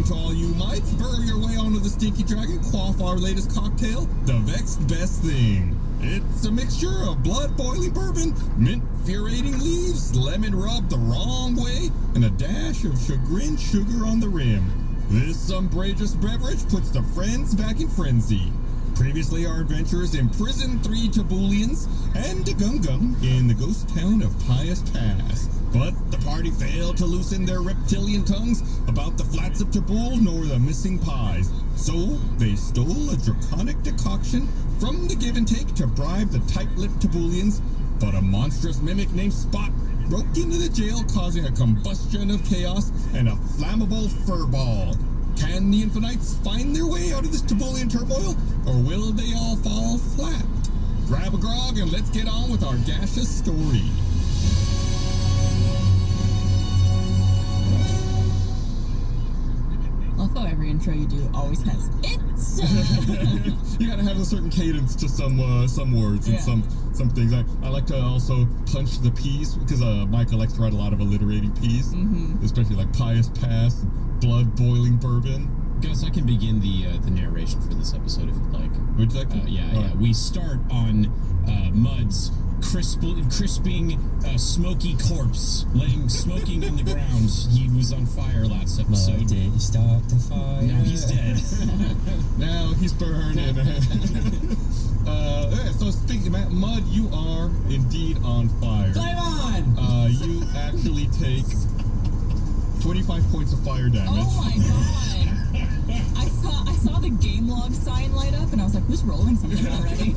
to all you mites. Burrow your way onto the Stinky Dragon, quaff our latest cocktail, the Vexed Best Thing. It's a mixture of blood-boiling bourbon, mint-furiating leaves, lemon rubbed the wrong way, and a dash of chagrin sugar on the rim. This umbrageous beverage puts the friends back in frenzy. Previously, our adventurers imprisoned 3 Tabulians and a Gum-Gum in the ghost town of Pious Pass. But the party failed to loosen their reptilian tongues about the flats of Tabul nor the missing pies. So they stole a draconic decoction from the give and take to bribe the tight-lipped Tabulians. But a monstrous mimic named Spot broke into the jail, causing a combustion of chaos and a flammable furball. Can the Infinites find their way out of this Tabulian turmoil, or will they all fall flat? Grab a grog and let's get on with our gaseous story. Although every intro you do always has it's. You gotta have a certain cadence to some words and some things. I like to also punch the P's because Micah likes to write a lot of alliterating P's, especially like Pious Pass, blood boiling bourbon. Gus, I can begin the narration for this episode if you'd like. Would you like to? Yeah. We start on Mud's crisping, smoky corpse laying smoking on the ground. He was on fire last episode. Mud did start the fire. Now he's dead. Now he's burning. So speaking about Mud, you are indeed on fire. Flame on! You actually take 25 points of fire damage. Oh my god! I saw the game log sign light up, and I was like, "Who's rolling something already?"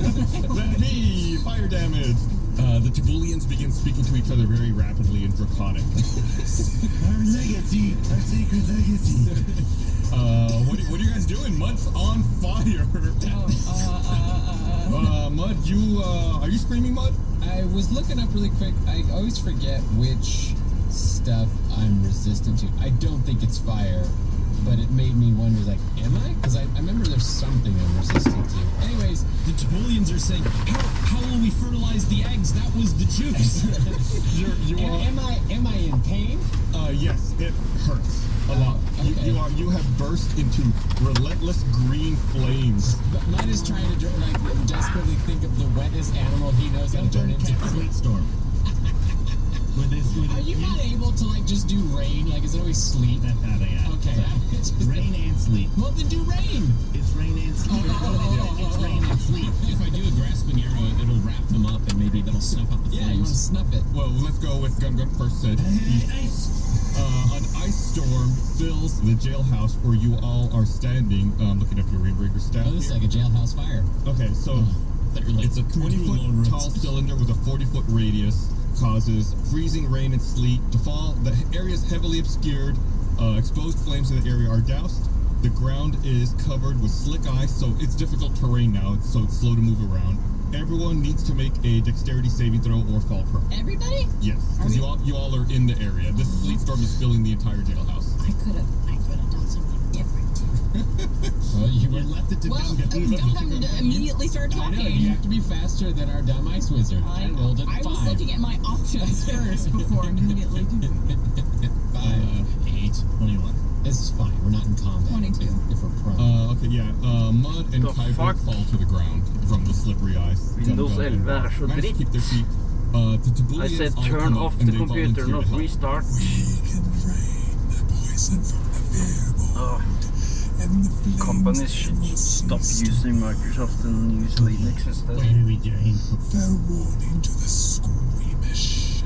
Let me fire damage. The Tabulians begin speaking to each other very rapidly in Draconic. Our legacy, our sacred legacy. What are you guys doing? Mud's on fire. Mud, are you screaming, Mud? I was looking up really quick. I always forget which stuff I'm resistant to. I don't think it's fire, but it made me wonder, like, am I? Because I remember there's something I'm resistant to. Anyways, The Tabulians are saying, how will we fertilize the eggs? That was the juice. am I in pain? Yes, it hurts a lot. Okay. You have burst into relentless green flames. But Mud is trying to desperately think of the wettest animal he knows how to turn into. Sleet storm. Are you not able to just do rain? Is it always sleet? That's how they are. Okay. Rain and sleet. Well, then do rain. It's rain and sleet. It's rain and sleet. If I do a grasping arrow, it'll wrap them up and maybe that'll snuff out the flames. Yeah, you want to snuff it. Well, let's go with Gum first. Said an ice storm fills the jailhouse where you all are standing. Looking up your Rainbreaker stat. Oh, this is like a jailhouse fire. Okay, so it's a 20-foot tall cylinder with a 40-foot radius. Causes freezing rain and sleet to fall. The area is heavily obscured. Exposed flames in the area are doused. The ground is covered with slick ice, so it's difficult terrain now, so it's slow to move around. Everyone needs to make a dexterity saving throw or fall prone. Everybody? Yes, because you all are in the area. This sleet storm is filling the entire jailhouse. I could have done something different. Well, you were Left it to Well, Gum. Gum immediately started I talking. know, you have to be faster than our dumb ice wizard. I rolled a was 5. looking at my options first before immediately doing it. 8, 21. This is fine. We're not in combat. 22. If we're prone. Okay, yeah. Mud and The Kyber fuck? fall to the ground from the slippery ice. Windows Gum 11 är så managed to dritt. keep their feet. The Tabulians I said all turn come up off and the they computer, volunteer to not help. restart. We can drain the poison from the fearboard, and the flames Companies should stop using Microsoft and use Linux instead. What are we doing? Fair warning to the squeamish.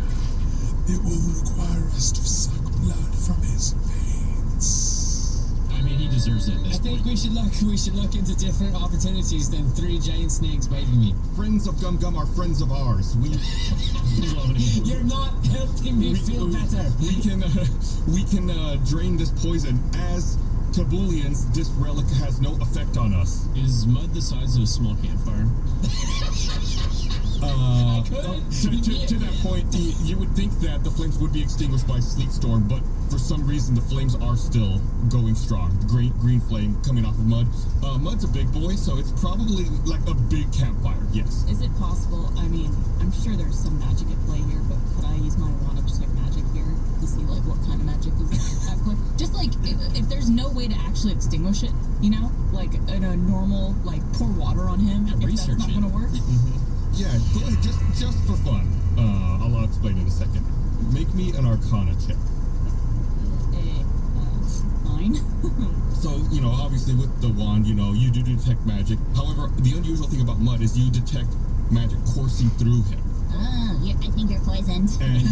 It will require us to suck blood from his veins. I mean, he deserves it at this I think point. we should look into different opportunities than 3 giant snakes biting me. Friends of Gum are friends of ours. You're not helping me feel better. We can drain this poison. As Tabulians, this relic has no effect on us. Is Mud the size of a small campfire? To that point, you would think that the flames would be extinguished by sleet storm, but for some reason the flames are still going strong. The green flame coming off of Mud. Mud's a big boy, so it's probably like a big campfire. Yes. Is it possible? I mean, I'm sure there's some magic at play here, but could I use my wand of detect magic here to see what kind of magic is at play? Just if there's no way to to actually extinguish it, you know? Like, in a normal, like, pour water on him if research that's not it. going to work? Yeah, go ahead, just for fun. I'll explain in a second. Make me an Arcana check. Fine. So, you know, obviously with the wand, you know, you do detect magic. However, the unusual thing about Mud is you detect magic coursing through him. Oh, I think you're poisoned. And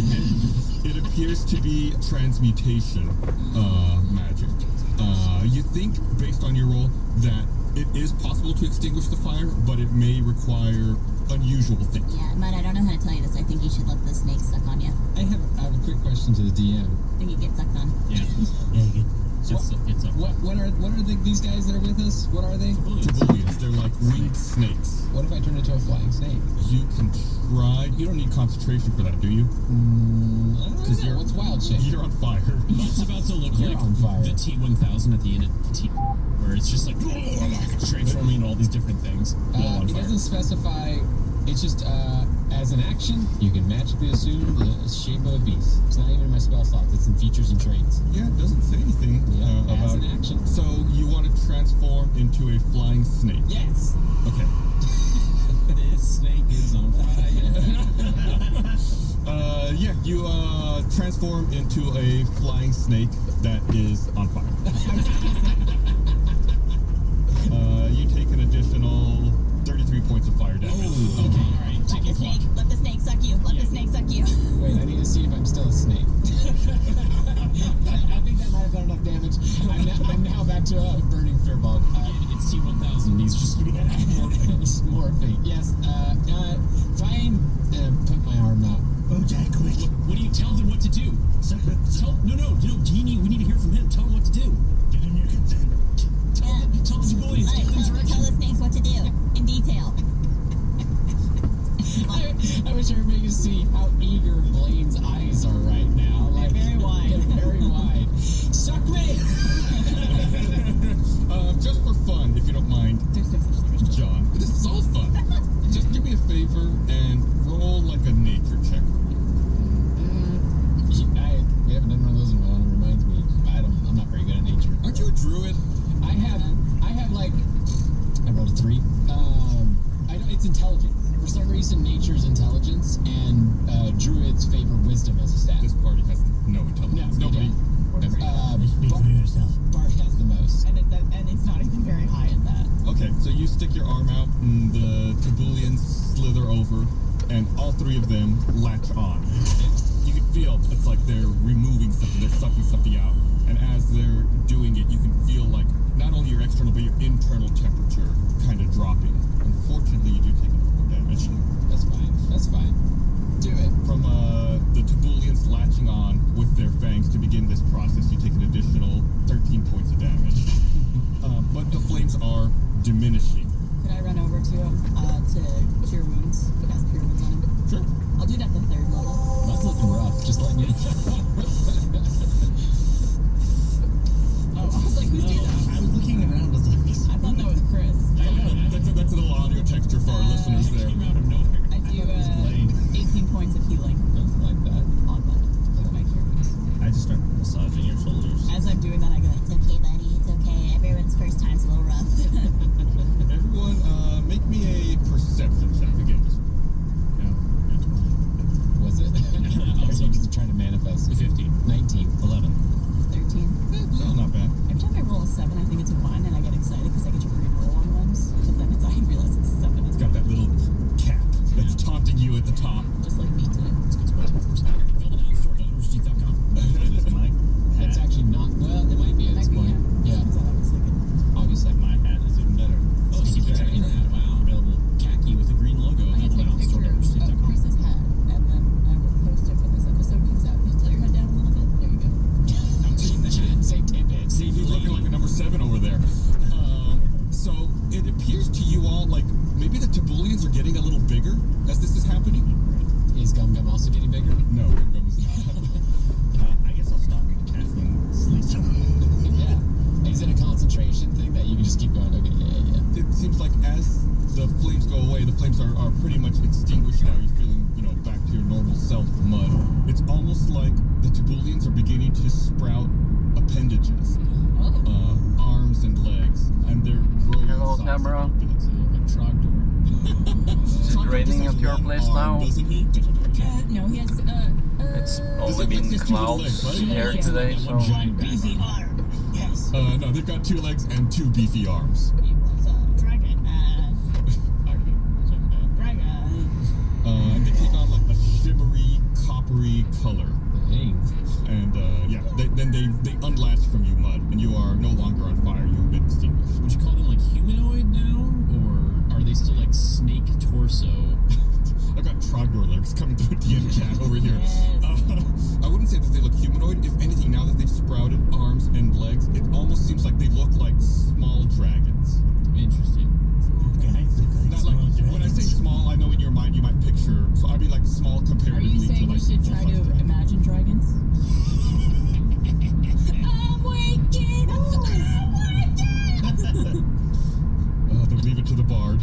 it appears to be transmutation magic. You think, based on your roll, that it is possible to extinguish the fire, but it may require unusual things. Yeah, Mud, I don't know how to tell you this. I think you should let the snake suck on you. I have a quick question to the DM. I think you get sucked on. Yeah. Yeah, you get up. What are these guys that are with us? What are they? Tabulians, they're like winged snakes. What if I turn into a flying snake? You can try. You don't need concentration for that, do you? I don't Because know. you're What's wild shape? You're on fire. It's about to look You're like on fire. the T-1000 at the end of T, where it's just like transforming into all these different things. All on It fire. doesn't specify. It's just as an action, you can magically assume the shape of a beast. It's not even in my spell slots. It's in features and traits. Yeah, it doesn't say anything Yeah, as about an action. So you want to transform into a flying snake? Yes. Okay. This snake is on fire. Yeah, you transform into a flying snake that is on fire. You take an additional 33 points of fire damage. Oh, okay, all right. Take your clock. Let the snake suck you. Let the snake suck you. Wait, I need to see if I'm still a snake. I think that might have done enough damage. I'm now back to a burning firbolg. It's T-1000. He's just It's morphing. Yes. Try and put my arm out. Bojack, quick. What do you tell them what to do? No, Genie, we need to hear from him. Tell him what to do. Give him your consent. Tell the boys. Mud, Give them tell direction. the snakes what to do in detail. I wish everybody could see how eager Blaine's eyes are right now. Like very wide. They're very wide. Suck me! Just for fun, if you don't mind, There's no such thing as just John. This is all fun. Just do me a favor and roll like a nature check for me. We haven't done one of those in a while, and it reminds me. I'm not very good at nature. Aren't you a druid? I have like, I rolled a 3. I know it's intelligence. For some reason, nature's intelligence, and druids favor wisdom as a stat. This party has no intelligence. No, Nobody. We're has- pretty Speak for yourself. Bart has the most. and it's not even very high at that. Okay, so you stick your arm out, and the Tabulians slither over, and all three of them latch on. You can feel it's like they're removing something, they're sucking something out. And as they're doing it, you can feel like not only your external, but your internal temperature kind of dropping. Unfortunately, you do take a little more damage. That's fine. That's fine. Do it. From the Tabulians latching on with their fangs to begin this process, you take an additional 13 points of damage. But the flames are diminishing. Could I run over to him to cure wounds? Cast cure wounds on him? Sure. I'll do it at the 3rd level. That's looking rough. Just letting you know. Oh, I was like, who's doing that? I was looking around. I was like, I thought that was Chris. That's a little audio texture for our listeners there. Came out of nowhere. I do thought it was Blade. 18 points of healing Something like that. on Mud with my cure wounds. I just start massaging your shoulders. As I'm doing that, I go, It's okay, buddy. It's okay. Everyone's first time's a little rough. Everyone, make me a perception check again. Was it? I was just trying to manifest. 15. 19. 11. 13. Well, not bad. Every time I roll a 7, I think it's a 1, and I get excited because I get to re-roll on ones. But then I realize it's a 7. It's It's got that little cap that's taunting you at the top. just like me today. Buildinghouse.com. This mic It's hat. actually not. Well, it might be at this Might be, point. yeah. Yeah. That's what I was thinking. Obviously. My hat is even better. Oh, so you can check in that. Wow. Available khaki with a green logo. I'm gonna take a picture of Buildinghouse.com. Chris's hat, and then I will post it when this episode comes out. Just tilt your head down a little bit. There you go. She didn't say tidbits. See, he's looking like a number 7 over there. So it appears to you all like maybe the Tabulians are getting a little bigger as this is happening. Is Gum Gum also getting bigger? No, Gum is not. I guess I'll stop casting sleep. Yeah. Is it a concentration thing that you can just keep going? Okay, yeah. It seems like as the flames go away, the flames are pretty much extinguished now. You're feeling, back to your normal self, Mud. It's almost like the Tabulians are beginning to sprout appendages. Oh. camera? It's a Trogdor. Is it raining at your place now? Doesn't he? No, he has It's only like been just two little clouds legs, right? here today, so Giant back beefy on. arm. Yes. No, they've got 2 legs and 2 beefy arms. He was a dragon. Dragon. And they take on like a shimmery, coppery color. Dang. And yeah, then they unlatch from you, Mud, and you are no longer on fire. You have been extinguished. Would you call them like humanoid now, or are they still like snake torso? I've got Trogdor legs coming through DM chat over here. Yes. I wouldn't say that they look humanoid. If anything, now that they've sprouted arms and legs, it almost seems like they look like small dragons. Interesting. Guys look like Not small like, when I say dragons. small, I know in your mind you might picture. So I'd be like small Are comparatively you saying to we like. should try full-size to dragons. imagine dragons? I'm waking Then leave it to the bard.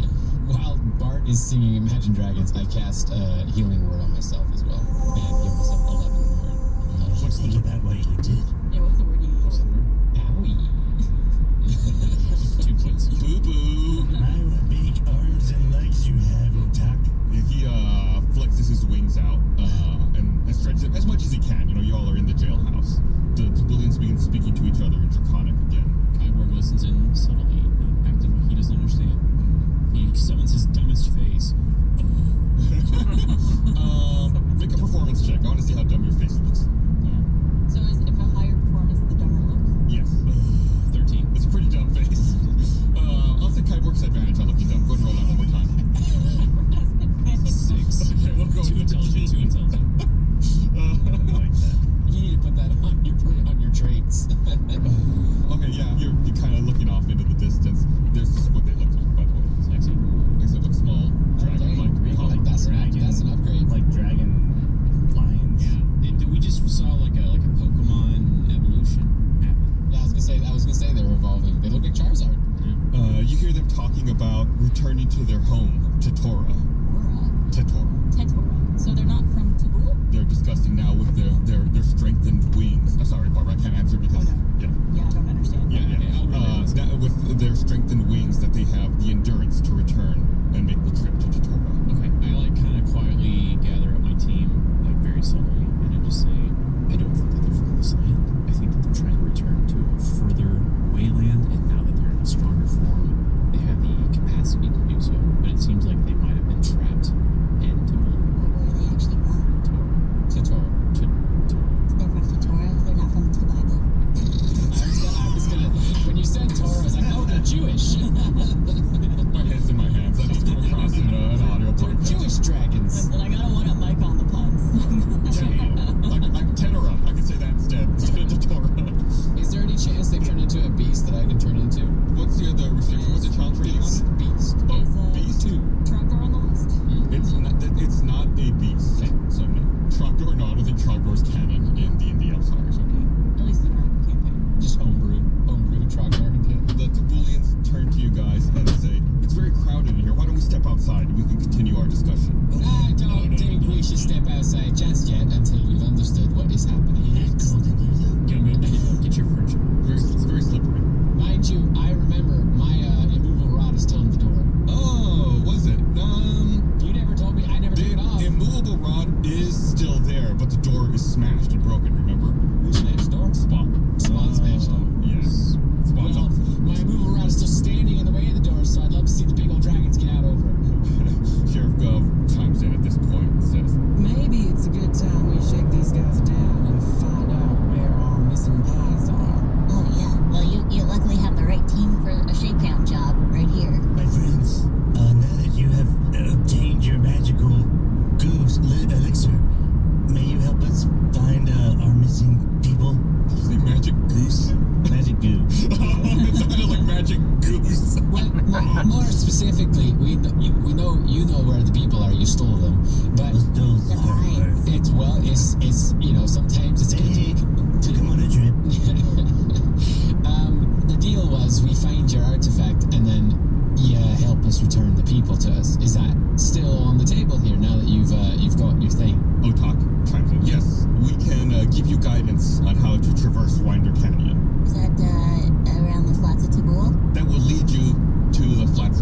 While Bart is singing Imagine Dragons, I cast a healing word on myself as well. And heal myself 11 more. What's think about what you did? Yeah, what's the word you use? Owie. 2 points. Boo boo. My, what big arms and legs you have, Otak. He flexes his wings out and stretches it as much as he can. You know, you all are in the jailhouse. The Tabulians begin speaking to each other in Draconic again. Kyborg listens in subtly, not actively. He doesn't understand. He summons his dumbest face. Make a performance check. I want to see how dumb your face looks. Yeah. So if a higher performance, the dumber look? Yes. 13. It's a pretty dumb face. I'll say Kyborg's advantage on looking dumb. Go ahead and roll that one more time. 6. Okay, we'll go 2 with intelligent, 2 intelligent. I like that. You need to put that on your traits. Okay, yeah, you're kind of looking off into the distance. This is what they look like, by the way. Sexy. They look small, dragon-like. Like, that's an upgrade. Like dragon lions. Yeah. We just saw like a Pokemon evolution happen. Yeah, I was gonna say they're evolving. They look like Charizard. You hear them talking about returning to their home, Tatora. Tatora. Tetora. So they're not from Tabul? They're discussing now with their strengthened wings. I'm sorry, Barbara, I can't answer because yeah. Yeah, I don't understand. Yeah. I'll relay this. That, with their strengthened wings, that they have the endurance to return and make the trip to Tatora. Okay. I like kind of quietly gather up my team, like very subtly, and I just say, I don't think that they're from this land. I think that they're trying to return to a further wayland, and now that they're in a stronger form, they have the capacity to do so. But it seems like they might have been trapped in Tabul. Where are they actually from? Tatora. They're from Tatora. They're not from the Bible. I was gonna. When you said Torah, I was like, oh, they're Jewish. My head's in my hands. I just come across in an audio They're podcast. Jewish dragons. Listen, I gotta one-up Mike on the puns. I'm Tenora. I can say that instead of Tatora. Is there any chance they've turned into a beast that I can turn into? What's the other restriction? What's the challenge rating on it? Beast. Oh, Is, beast. Trogdor on the list? It's not a beast. So no. Trogdor, no, I don't think Trogdor's canon in D&D. I'm sorry. At least in our campaign. Just homebrew Trogdor. The Tabulians turn to you guys and say, "It's very crowded in here. Why don't we step outside and we can continue our discussion?" I don't think we should step outside just yet until we've understood what is happening. It's cold in here though. Get your friendship. It's very slippery. Mind you, I remember my immovable rod is still in the door. Oh, was it? You never told me. I never took The it off. immovable rod is still there, but the door is smashed and broken. Remember? Who smashed door? Spawn. Spawn smashed door. Yes. Spawn's Well, my immovable rod is still standing in the way of the door, so I'd love to see the big old dragons get out over it. Sheriff Gov chimes in at this point and says, Maybe it's a good time we shake these guys down and find out where our missing pies are. Oh yeah. Well, you luckily have the right team for a shakedown job right here. My friends, now that you have obtained your magical goose elixir, may you help us find our missing people? "Did you say magic goose?" Magic goo. It sounded like magic goose. Well, more specifically, we know you know where the people are. You stole them, but Those are it's sometimes it's gonna Hey, take. come on a trip. The deal was we find your artifact and then you help us return the people to us. Is that still on the table here now that you've got your thing? Otak chimes in. Yes, we can give you guidance on how to traverse Winder Canyon. Is that around the flats of Tabul? That will lead you to the flats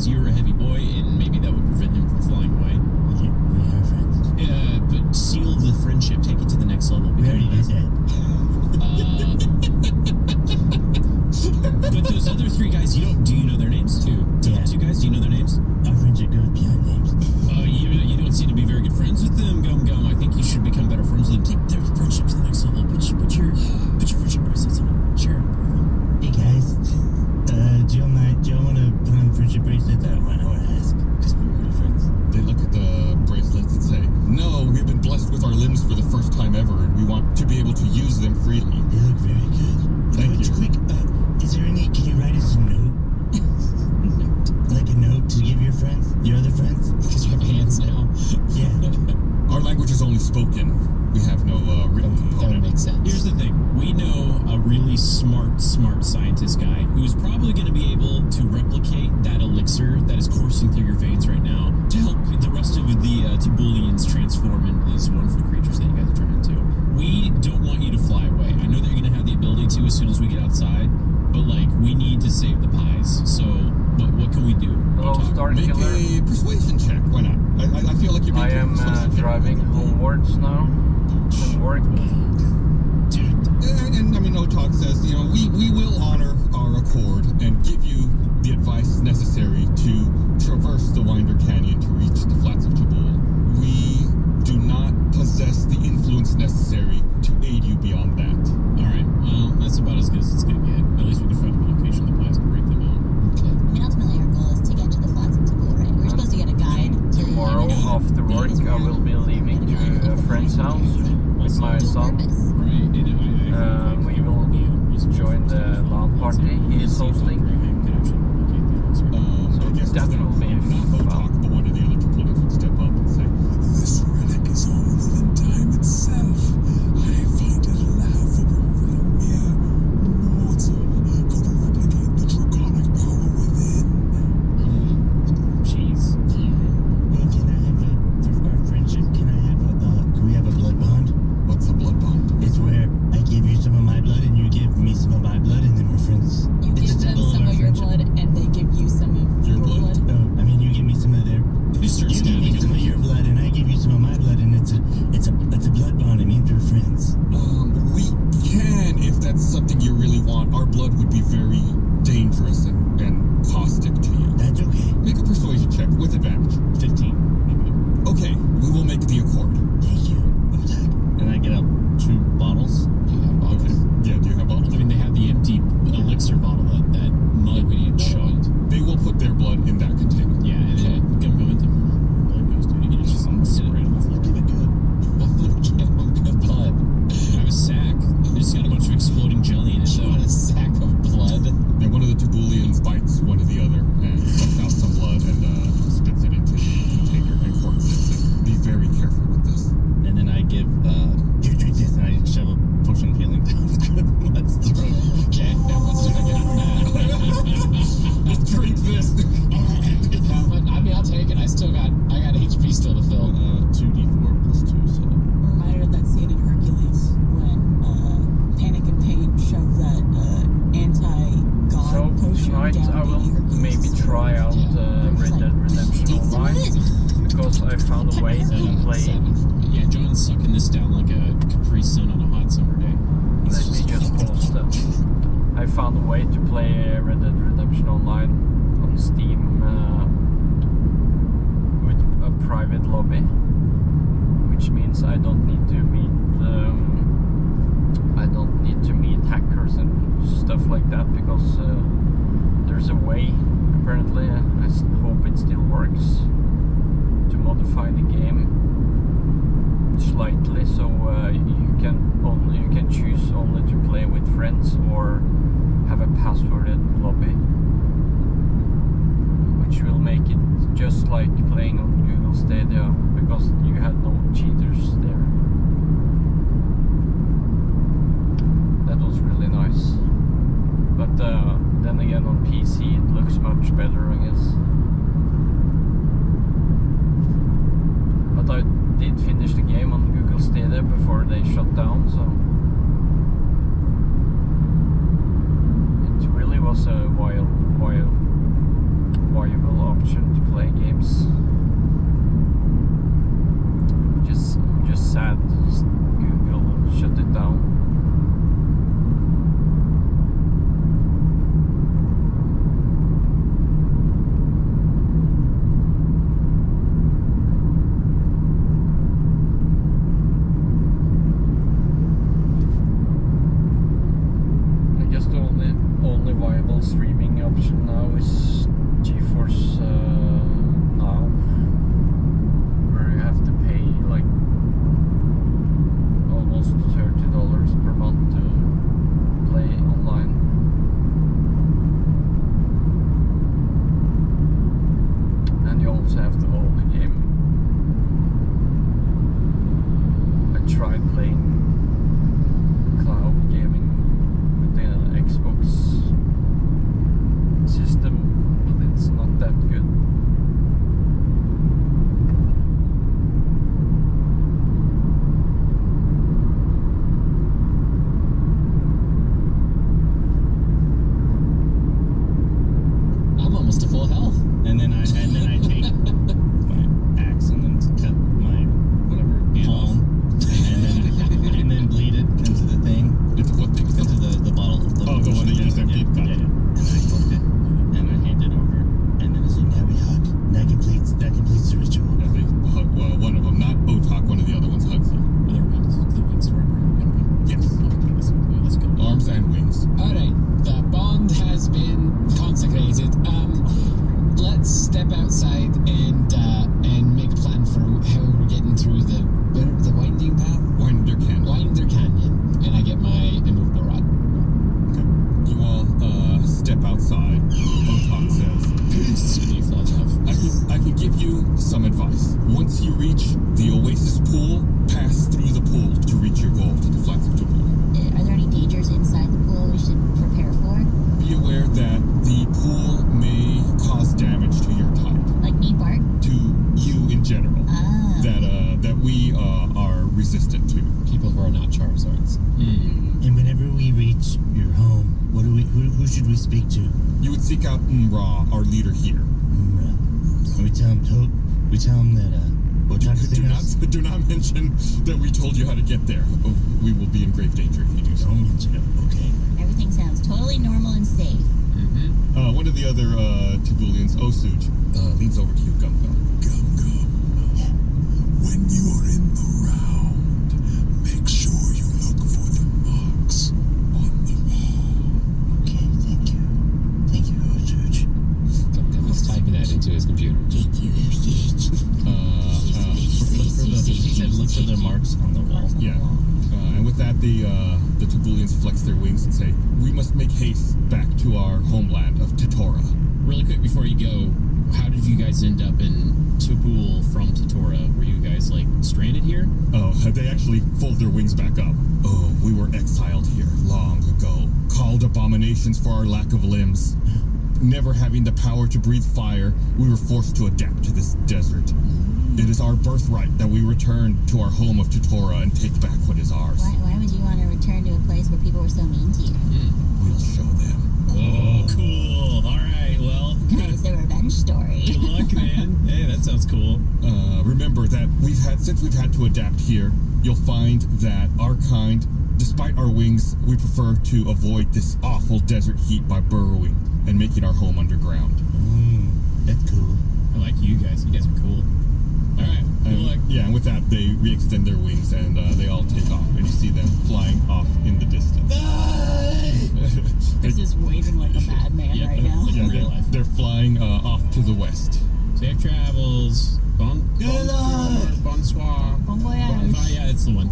you're a heavy boy, and maybe that would prevent him from flying away. We are friends. But seal the friendship, take it to the next level. We already did that. But those other 3 guys, do you know their names? Two guys, do you know their names? Our friendship goes beyond names. You don't seem to be very good friends with them, Gum Gum. I think you should become better friends with them. Take their friendship to the next level. Put your friendship bracelets on. Share them. Hey guys, do y'all want to put on friendship bracelets? I don't want to ask, because we're already friends. They look at the bracelets and say, "No, we've been blessed with our limbs for the first time ever, and we want to be able to use them freely." They look very good. Thank you. Quick, is there any, can you write us a note? Like a note to give your friends, your other friends? Because you have hands now. Yeah. Our language is only spoken. We have no written That would component. make sense. Here's the thing. We know a really smart scientist guy who's probably going to be able to replicate that elixir that is coursing through your veins right now to help the rest of the Tibulians transform into these wonderful creatures that you guys are turning into. We don't want you to fly away. I know that you're going to have the ability to as soon as we get outside, but, like, we need to save the pies. So, what can we do? Hello, Star Make Killer. a persuasion check. Why not? I feel like you're being I am driving homewards now from work. And I mean, Otak says, you know, we will honor our accord and give you the advice necessary to traverse the Winder Canyon to reach the flats of Tabul. We do not possess the influence necessary to aid you beyond that. All right. Well, that's about as good as it's going to get. At least we can find a location the pies can break them out. I mean, ultimately, our goal is to get to the flats of Tabul, right? We're supposed to get a guide. Tomorrow after work, I will be leaving to a friend's house with my son. Right. And We will join the LAN party he is hosting. I guess that will be not Otak, but one of the other proponents would step up and say, This relic is older than time itself. I find it laughable that a mere mortal could replicate the draconic power within. Jeez. Well, can I have for our friendship, can we have a blood bond? "What's a blood bond?" It's where I give you some of my blood and you give me some of my blood and then we're friends. You It's a give them symbol some our of your friendship. blood, and they give you some of Your your blood? blood. Oh, I mean, you give me some of their. You start You give me stabbing some of your blood and I give you some of my blood and it's a blood bond. It means we're friends. We can, if that's something you really want. Our blood would be very dangerous and caustic to you. That's okay. Make a persuasion check with advantage. 15. Okay, we will make the accord. Thank you, Otak. And I get out 2 bottles. Okay. Yeah, do you have bottles? I mean, they have the empty elixir bottle that Mud chugged. They will put their blood in that container. Yeah, and then go into blood goes, dude. You can just spray it on the floor. Give it good. Good blood. I have a sack. It's got a bunch of exploding jelly in it, You though. want a sack of blood? And one of the Tibulians bites one of the other and sucks out some blood and spits it into the container and corks it. Says, "Be very careful with this." And then I give, You drink this and I shove a potion of healing down Mud's throat. Okay, now let's do it. Just drink this. I mean, I'll take it. I got HP still to fill. 2d4 plus 2, so. Reminded of that scene in Hercules when Panic and Pain showed that anti-god So potion tonight down I will baby Hercules. maybe try out Red Dead Redemption Take some of Online this. because I found a way to play. 7 for me. Yeah, John's sucking this down like a Capri Sun on a hot summer day. Let me just pause that. I found a way to play Red Dead Redemption Online on Steam with a private lobby, which means I don't need to meet hackers and stuff like that because there's a way. Apparently, I hope it still works to modify the game slightly, so you can choose only to play with friends or have a passworded lobby, which will make it just like playing on Google Stadia because you had no cheaters there. That was really nice, but then again on PC it looks much better, I guess. But I did finish the game on Google Stadia before they shut down, so it really was a viable option. then I take my axe and then cut my whatever palm, and then bleed it into the thing, It's what thing? into the bottle. Oh, the one that you just emptied? Yeah, Gotcha. yeah. And I poked it, and I hand it over, and then I say, "Now we hug." That completes the ritual. Yeah, they hug, well, one of them, not Otak, one of the other ones hugs you. Are there wings? The wings are Yes. Okay, let's go. Arms and wings. All right, the bond has been consecrated. Let's step outside and make a plan for how we're getting through the winding path, Winder Canyon. Winder Canyon, and I get my immovable rod. Okay. You all step outside. Otak says, Peace. And he flies off. I can give you some advice. Once you reach the Oasis pool, pass through the pool to reach your goal, to the flats of Tabor. Are there any dangers inside the pool we should prepare for? Be aware that the pool may cause damage to your type, Like me, Bart? to you in general, Ah. that we are resistant to. People who are not Charizards. And whenever we reach your home, who should we speak to? You would seek out Mra, our leader here. And we tell him that Otak's Do not mention that we told you how to get there. Oh, we will be in grave danger if you do so. Don't mention it. Okay. Everything sounds totally normal and safe. One of the other Tabulians, Osuj, leans over to you, Gum. Gum Gum. When you're in the round, make sure you look for the marks on the wall. Okay, thank you. Thank you, Osuj. He's typing that into his computer. Thank you, Osuj. He said look for the marks on the wall. Yeah. And with that, the Tabulians flex their wings and say, "We must make haste back to our homeland of Tatora." Really quick before you go, how did you guys end up in Tabul from Tatora? Were you guys like stranded here? Oh, they actually fold their wings back up. Oh, we were exiled here long ago, called abominations for our lack of limbs. Never having the power to breathe fire, we were forced to adapt to this desert. It is our birthright that we return to our home of Tatora and take back what is ours. Why would you want to return to a place where people were so mean to you? We'll show them. Oh, cool. All right, well, That is the revenge story. good luck, man. Hey, that sounds cool. Remember that since we've had to adapt here, you'll find that our kind, despite our wings, we prefer to avoid this awful desert heat by burrowing and making our home underground. That's cool. I like you guys. You guys are cool. All right, good luck. Yeah, and with that, they re-extend their wings and they all take off, and you see them flying off in the distance. This is waving like a madman right now. Yeah, Real life. they're flying off to the west. Safe travels. Bonsoir. Bon voyage. Yeah, it's the one.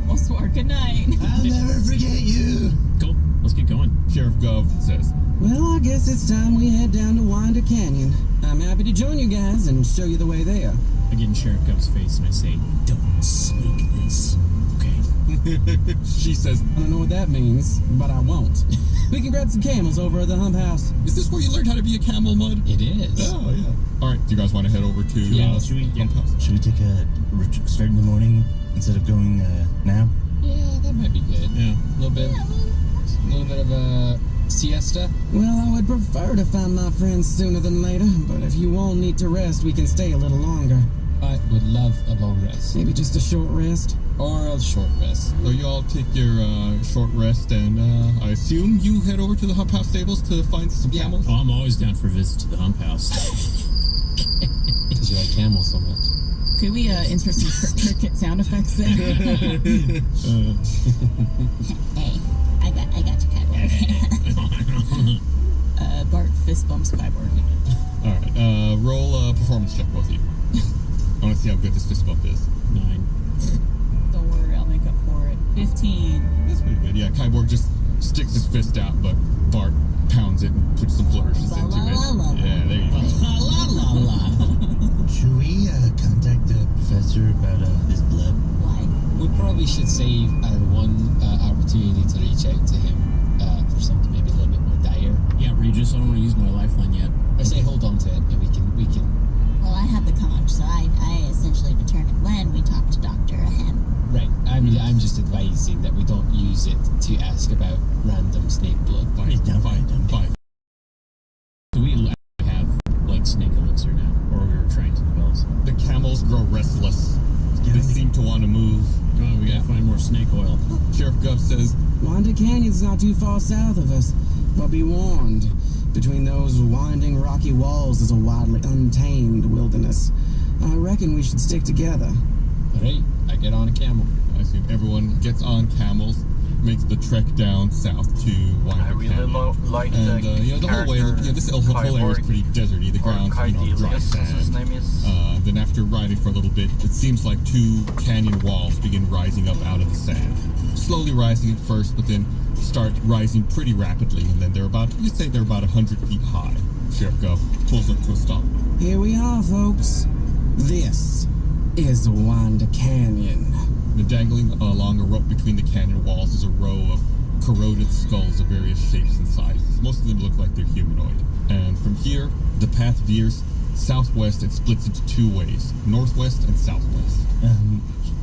Bonsoir, good night. I'll never forget you. Cool. Let's get going. Sheriff Gov says, Well, I guess it's time we head down to Winder Canyon. I'm happy to join you guys and show you the way there. I get in Sheriff Gup's face and I say, Don't sneak this. okay. she says, I don't know what that means, but I won't. We can grab some camels over at the Hump House. "Is this where you learned how to be a camel, Mud?" It is. Oh, yeah. All right, do you guys want to head over to Should we Hump House? take a start in the morning instead of going now? Yeah, that might be good. Yeah. A little bit of a siesta. Well, I would prefer to find my friends sooner than later, but if you all need to rest, we can stay a little longer. I would love a long rest. Maybe just a short rest. Or a short rest. So you all take your short rest, and I assume you head over to the Hump House stables to find some camels? Oh, I'm always down for a visit to the Hump House. Because you like camels so much. Could we insert some cricket sound effects there? Hey, I got you, Kyborg. Bart fist bumps Kyborg. All right, roll a performance check, both of you. I want to see how good this fist bump is. 9. Don't worry, I'll make up for it. 15. That's pretty good. Yeah, Kyborg just sticks his fist out, but Bart pounds it and puts some flourishes La, into la, it. la, la. Yeah, there you go. Should we contact the professor about his blood? Why? We probably should save our one opportunity to reach out to him for something maybe a little bit more dire. Yeah, Regis, I don't want to use my lifeline yet. I say hold on to it, and we can. Well, I have the conch, so I essentially determine when we talk to Dr. Ahem. Right. I'm just advising that we don't use it to ask about random snake blood. Fine. Fine. Fine. Do we have like need snake elixir now, or we were trying to develop some. The camels grow restless. They seem to want to move. Come on, we gotta find more snake oil. Sheriff Gov says, Wanda Canyon's not too far south of us, but be warned. Between those winding rocky walls is a widely untamed wilderness. I reckon we should stick together. Right, I get on a camel. I assume everyone gets on camels, makes the trek down south to I Winder really Canyon. like And the the whole way, this whole area is pretty deserty. The ground's dry Kaidelius, as his sand. name is. Then after riding for a little bit, it seems like two canyon walls begin rising up out of the sand. Slowly rising at first, but then start rising pretty rapidly, and then you'd say they're about 100 feet high. Sheriff Gov pulls up to a stop. Here we are, folks. This is Wanda Canyon. And dangling along a rope between the canyon walls is a row of corroded skulls of various shapes and sizes. Most of them look like they're humanoid. And from here, the path veers southwest and splits into two ways, northwest and southwest.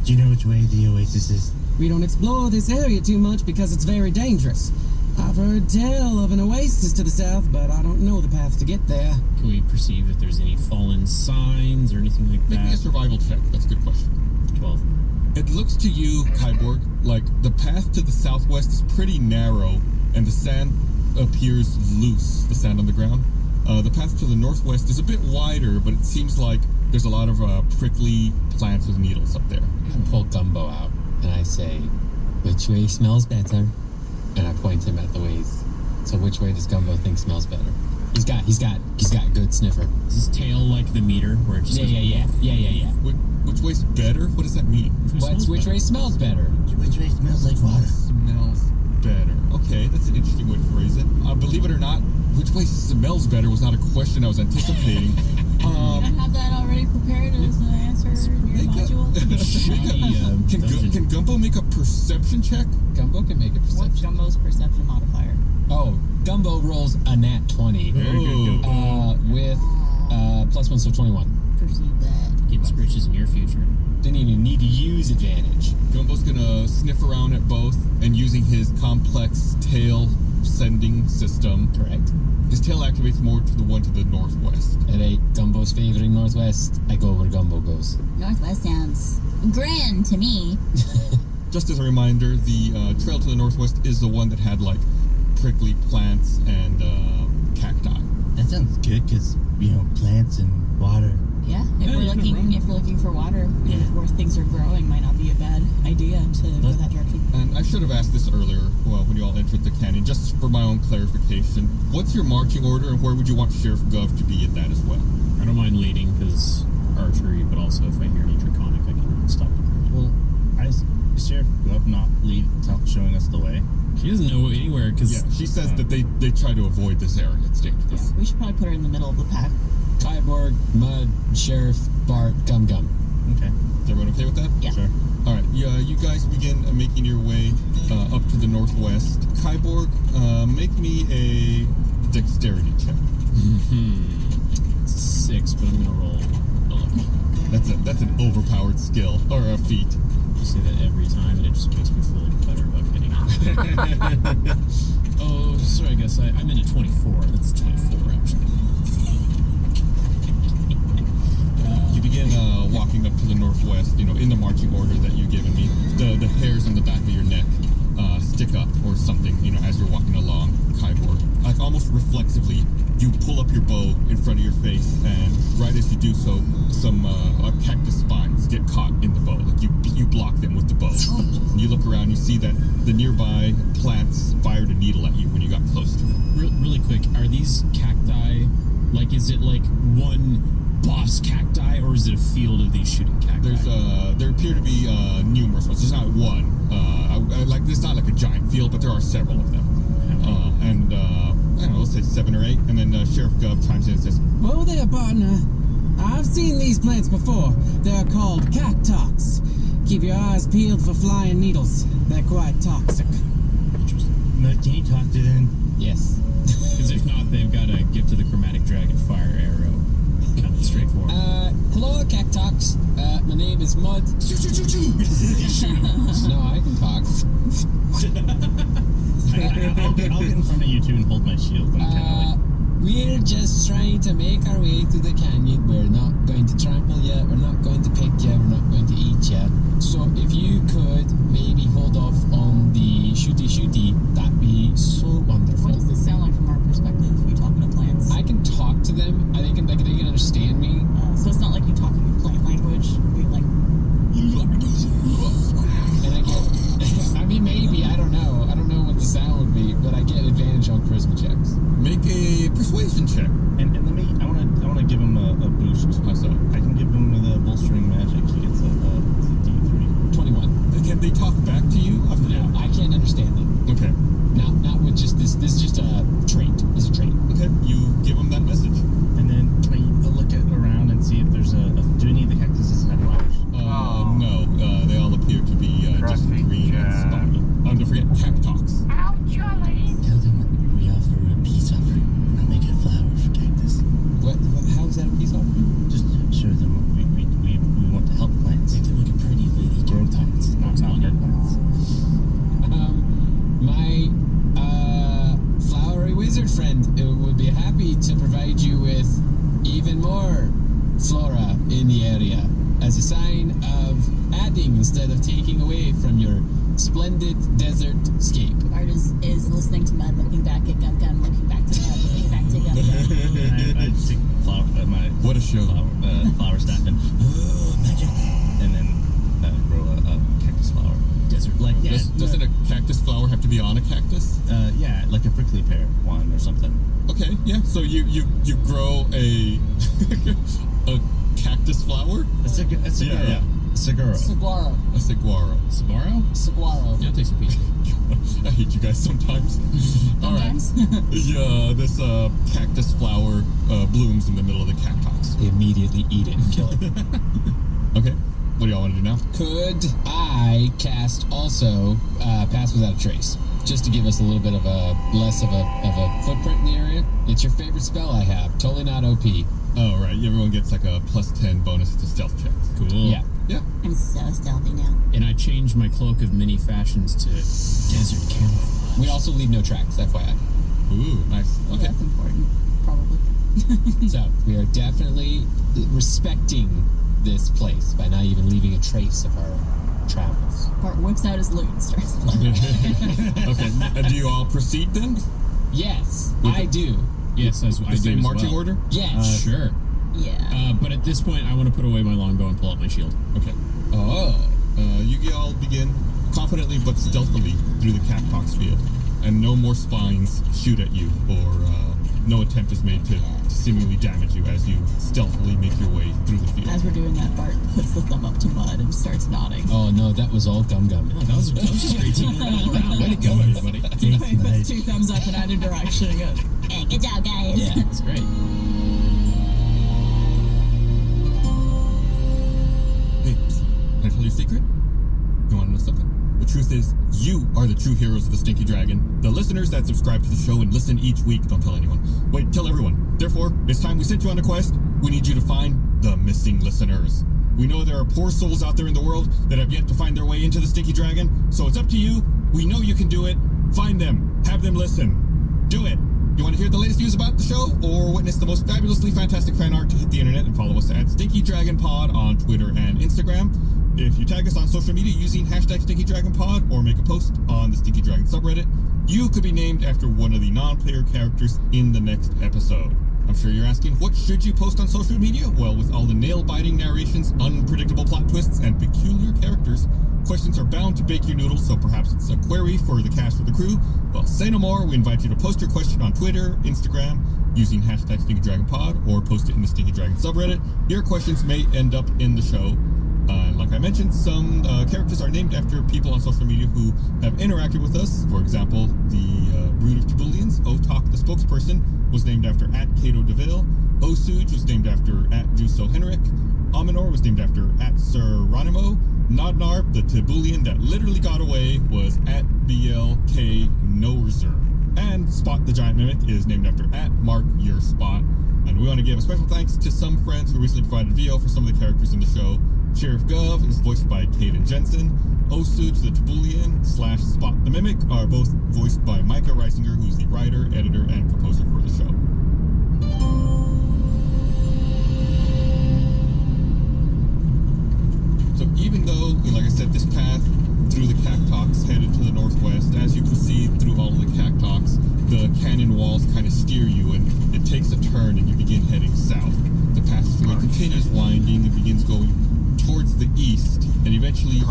Do you know which way the oasis is? We don't explore this area too much because it's very dangerous. I've heard tell of an oasis to the south, but I don't know the path to get there. Can we perceive if there's any fallen signs or anything like Make me a that? survival check. That's a good question. 12. It looks to you, Kyborg, like the path to the southwest is pretty narrow and the sand appears loose, the sand on the ground. The path to the northwest is a bit wider, but it seems like there's a lot of prickly plants with needles up there. I pull Gumbo out and I say, which way smells better? And I point him at the ways. So which way does Gumbo think smells better? He's got a good sniffer. Is his tail like the meter where it just goes, Yeah. Which way's better? What does that mean? Which way smells better? Which way smells like water? Smells better. Okay, that's an interesting way to phrase it. Believe it or not, which way smells better was not a question I was anticipating. I have that already prepared as an answer in your module. Can Gumbo make a perception check? Gumbo can make a What's perception. Gumbo's perception modifier? Oh, Gumbo rolls a nat 20. Very good, Gumbo. With +1, so 21. Perceive that. Keep scritches in your future. Didn't even need to use advantage. Gumbo's gonna sniff around at both, and using his complex tail sending system, Correct. his tail activates more to the one to the northwest. At 8, Gumbo's favoring northwest. I go where Gumbo goes. Northwest sounds grand to me. Just as a reminder, the trail to the northwest is the one that had like prickly plants and cacti. That sounds good, because, plants and water. Yeah, if we're looking for water, where things are growing, might not be a bad idea to go that direction. And I should have asked this earlier, when you all entered the canyon, just for my own clarification. What's your marching order, and where would you want Sheriff Gov to be in that as well? I don't mind leading because archery, but also if I hear any draconic, I can stop the group. Well, is Sheriff Gov not showing us the way? She doesn't know anywhere because Yeah, she says that they try to avoid this area. It's dangerous. We should probably put her in the middle of the pack. Kyborg, Mud, Sheriff, Bart, Gum. Okay. Is everyone okay with that? Yeah. Sure. All right. Yeah, you guys begin making your way up to the northwest. Kyborg, make me a dexterity check. 6, but I'm gonna roll luck. That's an overpowered skill or a feat. You say that every time, and it just makes me feel like better about getting it. Oh, sorry, I guess I meant a 24. That's 24 actually. You begin walking up to the northwest, in the marching order that you've given me. The hairs on the back of your neck stick up or something, as you're walking along, Kyborg. Like almost reflexively, you pull up your bow in front of your face, and right as you do so, some cactus spines get caught in the bow. Like you block them with the bow. And you look around, you see that the nearby plants fired a needle at you when you got close to them. Really quick, are these cacti, is it like one boss cacti, or is it a field of these shooting cacti? There appear to be numerous ones. There's not one. There's not like a giant field, but there are several of them. And I don't know, let's say 7 or 8. And then Sheriff Gov chimes in and says, Whoa there, partner. I've seen these plants before. They're called cactox. Keep your eyes peeled for flying needles. They're quite toxic. Mud, can you talk to them? Yes. Because if not, they've got to give to the chromatic dragon fire arrow. Kind of straightforward. Hello, Cactox. My name is Mud. You shoot him. No, I can talk. I'll get in front of you two and hold my shield. And We we're just trying to make our way through the canyon. We're not going to trample you. We're not going to pick you. We're not going to eat you. So if you could maybe hold off on the shooty, that'd be so wonderful. What does this sound like from our perspective? You talking to plants? I can talk to them. I think they can understand me. So it's not like you talking in plant language. You're like, And I get, I mean, maybe, I don't know. I don't know what the sound would be, but I get advantage on charisma checks. Make a persuasion check. And let me, I wanna give him a boost. So I can give him with a bolstering magic. He gets a D3. 21. Can they talk back to you? I forget. No, I can't understand them. Okay. Not with just this. This is just a trait. This is a trait. Okay. You give them that message. And then can I look around and see if there's do any of the cactuses have flowers? No. They all appear to be just Traffic green and jam. spiny. Don't forget Cactox. Tell them we offer a peace offering. I'll make a flower for cactus. What how is that a peace offering? Just to show them we want to help plants. Make them like a pretty lady girl plants, not her plants. My flowery wizard friend would be happy to provide you with even more flora in the area as a sign of adding instead of taking away from your splendid desert scape. Art is listening to Mud, looking back at Gum Gum, looking back to Mud, looking back to Gum Gum. I take flower, What a show. flower staff and Magic. and then grow a cactus flower. Desert like Doesn't a cactus flower have to be on a cactus? yeah, like a prickly pear one or something. Okay, yeah. So you grow a a cactus flower? Yeah. Seguro. Saguaro. A saguaro. Sabaro? Saguaro. Yeah, take some piece. I hate you guys sometimes. All right. sometimes. Yeah, this cactus flower blooms in the middle of the cactox. Immediately eat it and kill it. Okay. What do y'all want to do now? Could I cast also Pass Without a Trace? Just to give us a little bit of a less of a footprint in the area. It's your favorite spell I have. Totally not OP. Oh, right. Everyone gets like a +10 bonus to stealth checks. Cool. Yeah. Yeah. I'm so stealthy now. And I changed my cloak of many fashions to desert camouflage. We also leave no tracks, FYI. Ooh, nice. Well, Okay. that's important, probably. So we are definitely respecting this place by not even leaving a trace of our travels. Bart whips out his loot and starts Okay. Do you all proceed then? Yes, With I do. Yes, I The do same as marching well. order? Yes. Sure. Yeah. But at this point, I want to put away my longbow and pull out my shield. Okay. Oh. You all begin confidently but stealthily through the cactox field, and no more spines shoot at you, or no attempt is made to seemingly damage you as you stealthily make your way through the field. As we're doing that, Bart puts the thumb up to Mud and starts nodding. Oh no, that was all Gum Gum. Oh, that was just great teamwork all around. Way to go, everybody. He puts two thumbs up in either direction. And goes, Hey, good job, guys. Yeah. That's great. Hey, can I tell you a secret? You want to know something? The truth is, you are the true heroes of the Stinky Dragon. The listeners that subscribe to the show and listen each week don't tell anyone. Wait, tell everyone. Therefore, it's time we sent you on a quest. We need you to find the missing listeners. We know there are poor souls out there in the world that have yet to find their way into the Stinky Dragon, so it's up to you. We know you can do it. Find them. Have them listen. Do it. You want to hear the latest news about the show or witness the most fabulously fantastic fan art to hit the internet and follow us at Stinky Dragon Pod on Twitter and Instagram. If you tag us on social media using hashtag Stinky Dragon Pod or make a post on the Stinky Dragon subreddit, you could be named after one of the non-player characters in the next episode. I'm sure you're asking, what should you post on social media? Well, with all the nail-biting narrations, unpredictable plot twists, and peculiar characters, questions are bound to bake your noodles, so perhaps it's a query for the cast or the crew. Well, say no more. We invite you to post your question on Twitter, Instagram, using hashtag Stinky Dragon Pod, or post it in the Stinky Dragon subreddit. Your questions may end up in the show. Like I mentioned, some characters are named after people on social media who have interacted with us. For example, the Brood of Tibulians, Otak, the spokesperson, was named after @Cato DeVille. Osuj was named after @Juso Henrik. Aminor was named after @Sir-Ronimo. Nodnar, the Tibulian that literally got away, was @BLK Norzer. And Spot the Giant Mimic is named after @MarkYourSpot. And we want to give a special thanks to some friends who recently provided VO for some of the characters in the show. Sheriff Gov is voiced by Caden Jensen. Osuj the Tibulian / Spot the Mimic are both voiced by Micah Reisinger, who's the writer, editor, and composer for the show.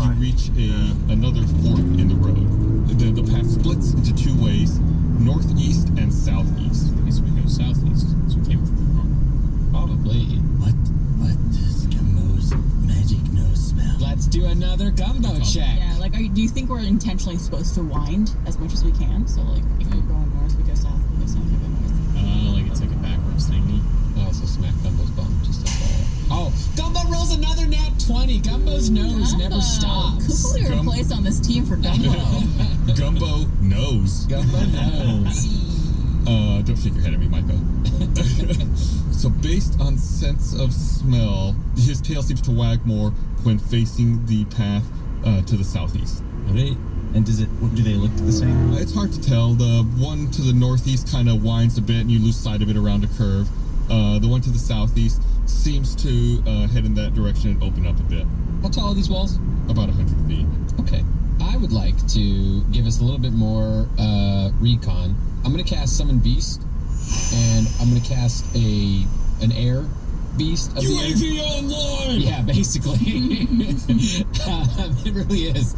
you reach another fork in the road. The path splits into two ways, northeast and southeast. I guess we go southeast, so we came from north. Probably. What does Gumbo's magic nose smell? Let's do another gumbo check. Yeah, like, do you think we're intentionally supposed to wind as much as we can? So, like, if we're going north, we go south. If we go south, we go north. Like it's like a backwards thingy. I also smack Gumbo's bum just like that. Oh, Gumbo rolls another nat 20. Gumbo's nose never stops. Who we replace on this team for Gumbo? Gumbo knows. Gumbo knows. Don't shake your head at me, Micah. So based on sense of smell, his tail seems to wag more when facing the path to the southeast. And do they look the same? It's hard to tell. The one to the northeast kind of winds a bit and you lose sight of it around a curve. The one to the southeast seems to head in that direction and open up a bit. How tall are these walls? About 100 feet. Okay. I would like to give us a little bit more recon. I'm going to cast Summon Beast, and I'm going to cast an air beast of UAV the air. online! Yeah, basically. It really is.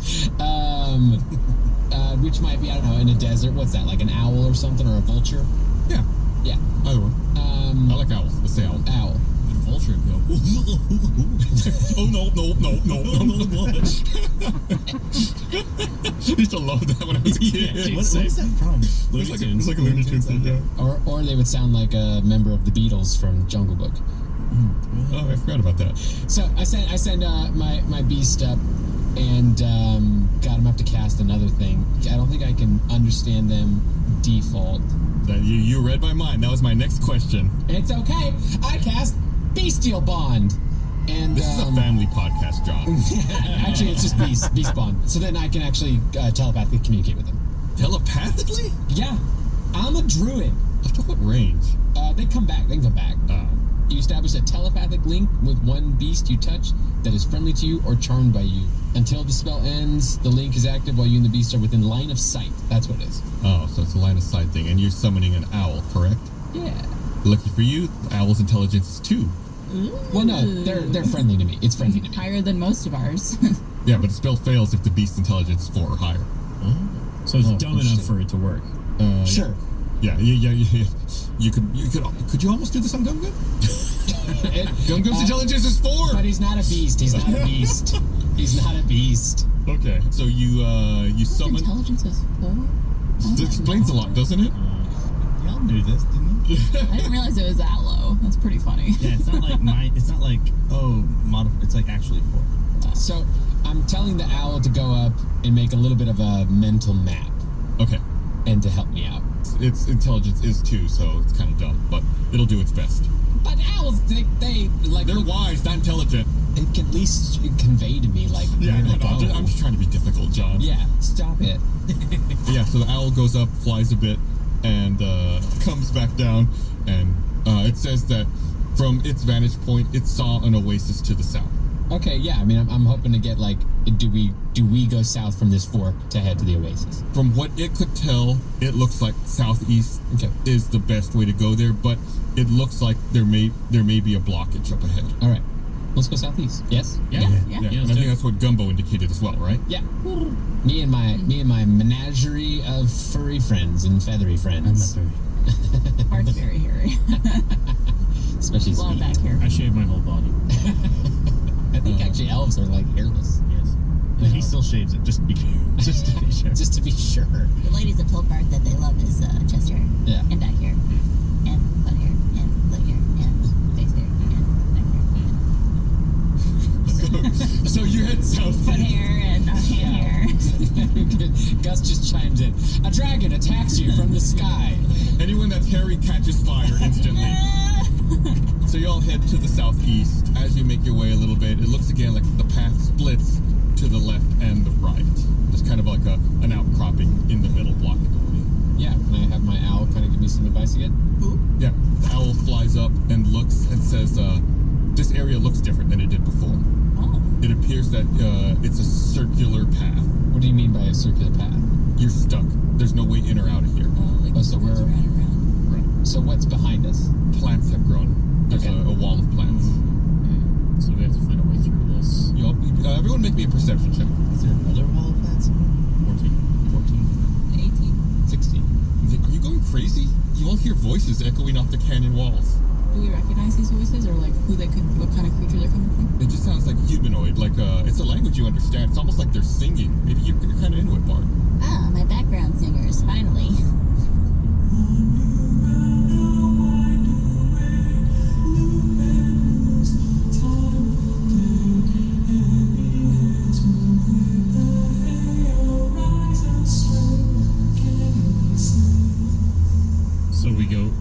Which might be, I don't know, in a desert. What's that, like an owl or something, or a vulture? Yeah. Yeah. Either one. I like owls. Let's say owl. Owl. And vulture go. Oh, no. I used to love that when I was a kid. What is that from? It's like a Looney Tunes thing, yeah. Or they would sound like a member of the Beatles from Jungle Book. Oh, I forgot about that. So I send my beast up, and God, I'm gonna have to cast another thing. I don't think I can understand them default. That you read my mind. That was my next question. It's okay. I cast Bestial Bond. And this is a family podcast, John. Actually, it's just Beast Bond. So then I can actually telepathically communicate with them. Telepathically? Yeah. I'm a druid. Up to what range? They can come back. You establish a telepathic link with one beast you touch that is friendly to you or charmed by you. Until the spell ends, the link is active while you and the beast are within line of sight. That's what it is. Oh, so it's a line of sight thing, and you're summoning an owl, correct? Yeah. Lucky for you, the owl's intelligence is 2. Well, no, they're friendly to me. It's friendly to me. Higher than most of ours. Yeah, but the spell fails if the beast's intelligence is 4 or higher. So it's dumb enough for it to work. Sure. Yeah. Could you almost do this on Gum Gum? Gum Gum's intelligence is 4. But he's not a beast. He's not a beast. He's not a beast. Okay, so you summon. Intelligence is 4? This explains a lot, doesn't it? Y'all knew this, didn't you? I didn't realize it was that low. That's pretty funny. Yeah, it's not like it's like actually 4. So I'm telling the owl to go up and make a little bit of a mental map. Okay. And to help me out. Its intelligence is 2, so it's kind of dumb, but it'll do its best. But owls, they're wise, not intelligent. It can at least convey to me, like, yeah, where to go. I'm just trying to be difficult, John. Yeah, stop it. Yeah, so the owl goes up, flies a bit, and comes back down, and it says that from its vantage point, it saw an oasis to the south. Okay, yeah, I mean, I'm hoping to get, like, do we go south from this fork to head to the oasis? From what it could tell, it looks like southeast is the best way to go there, but it looks like there may be a blockage up ahead. All right, let's go southeast. Yes. Yeah. And I think that's what Gumbo indicated as well, right? Yeah. Me and my menagerie of furry friends and feathery friends. I'm not furry. Hard's very hairy. Especially Blown back here. I shave my whole body. I think actually elves are like hairless. Yes. And he still shaves it just to be sure. Just to be sure. The ladies have told Bart that they love his chest hair. Yeah. And back hair. And butt hair. And leg hair. And face hair. And neck hair. So you head south. Foot hair and hand hair. Gus just chimes in. A dragon attacks you from the sky. Anyone that's hairy catches fire instantly. So you all head to the southeast. As you make your way a little bit, it looks again like the path splits to the left and the right. There's kind of like an outcropping in the middle blocking the way. Yeah, can I have my owl kind of give me some advice again? Yeah, the owl flies up and looks and says, this area looks different than it did before. Oh. It appears that it's a circular path. What do you mean by a circular path? You're stuck. There's no way in or out of here. So we're... Right. So what's behind us? Plants have grown. There's a wall of plants. So we have to find a way through this. Everyone make me a perception check. Is there another wall of plants somewhere? 14. 16. Are you going crazy? You all hear voices echoing off the canyon walls. Do we recognize these voices, or like what kind of creature they're coming from? It just sounds like humanoid, like it's a language you understand. It's almost like they're singing. Maybe you're kind of into it, Bart. Ah, my background singers, finally.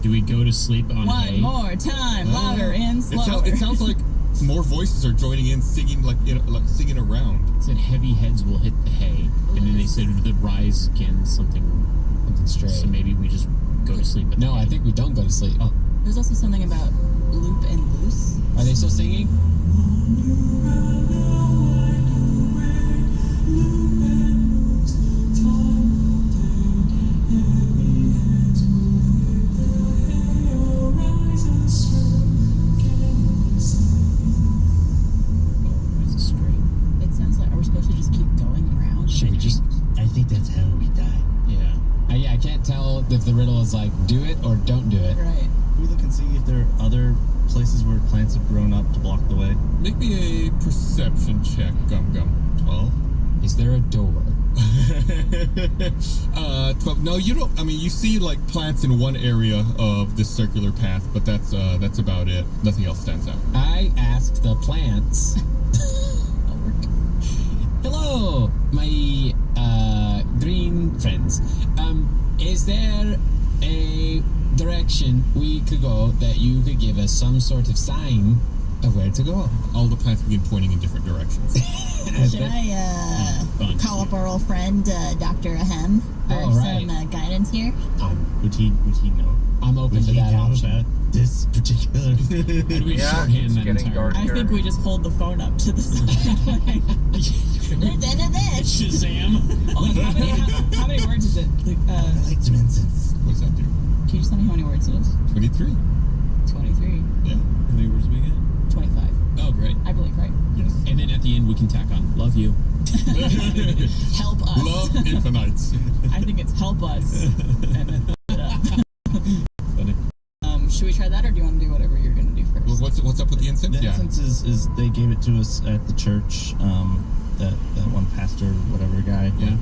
Do we go to sleep on hay? One more time, louder and slower. It sounds like more voices are joining in, singing like singing around. It said heavy heads will hit the hay, and then they said the rise again something straight. So maybe we just go to sleep. No, I think we don't go to sleep. Oh, There's also something about loop and loose. are they still singing? It sounds like, are we supposed to just keep going around? I think that's how we die. Yeah. Yeah, I can't tell if the riddle is like do it or don't do it. Right. Can we look and see if there are other places where plants have grown up to block the way? Make me a perception check, Gum Gum. 12. Is there a door? 12. No, you don't. I mean, you see like plants in one area of this circular path, but that's about it. Nothing else stands out. I asked the plants. Hello, my green friends. Is there a direction we could go that you could give us some sort of sign of where to go? All the plants begin pointing in different directions. Should I call up our old friend, Dr. Ahem, for right. some guidance here? Would he know? I'm open Would to he that know option. about this particular? How do we Yeah, shorthand it's that getting entire? dark. I think we just hold the phone up to the side. Listen to this. Shazam! How many words is it? I like dimensions. What does that do? Can you just tell me how many words it is? 23. 23. Yeah. How many words we get? 25. Oh, great. I believe, right? Yes. And then at the end we can tack on "love you." Help us. Love infinites. I think it's help us. And then it up. Funny. Should we try that, or do you want to do whatever you're going to do first? Well, what's up with the incense? The Yeah. incense is they gave it to us at the church. That one pastor, whatever guy. Yeah.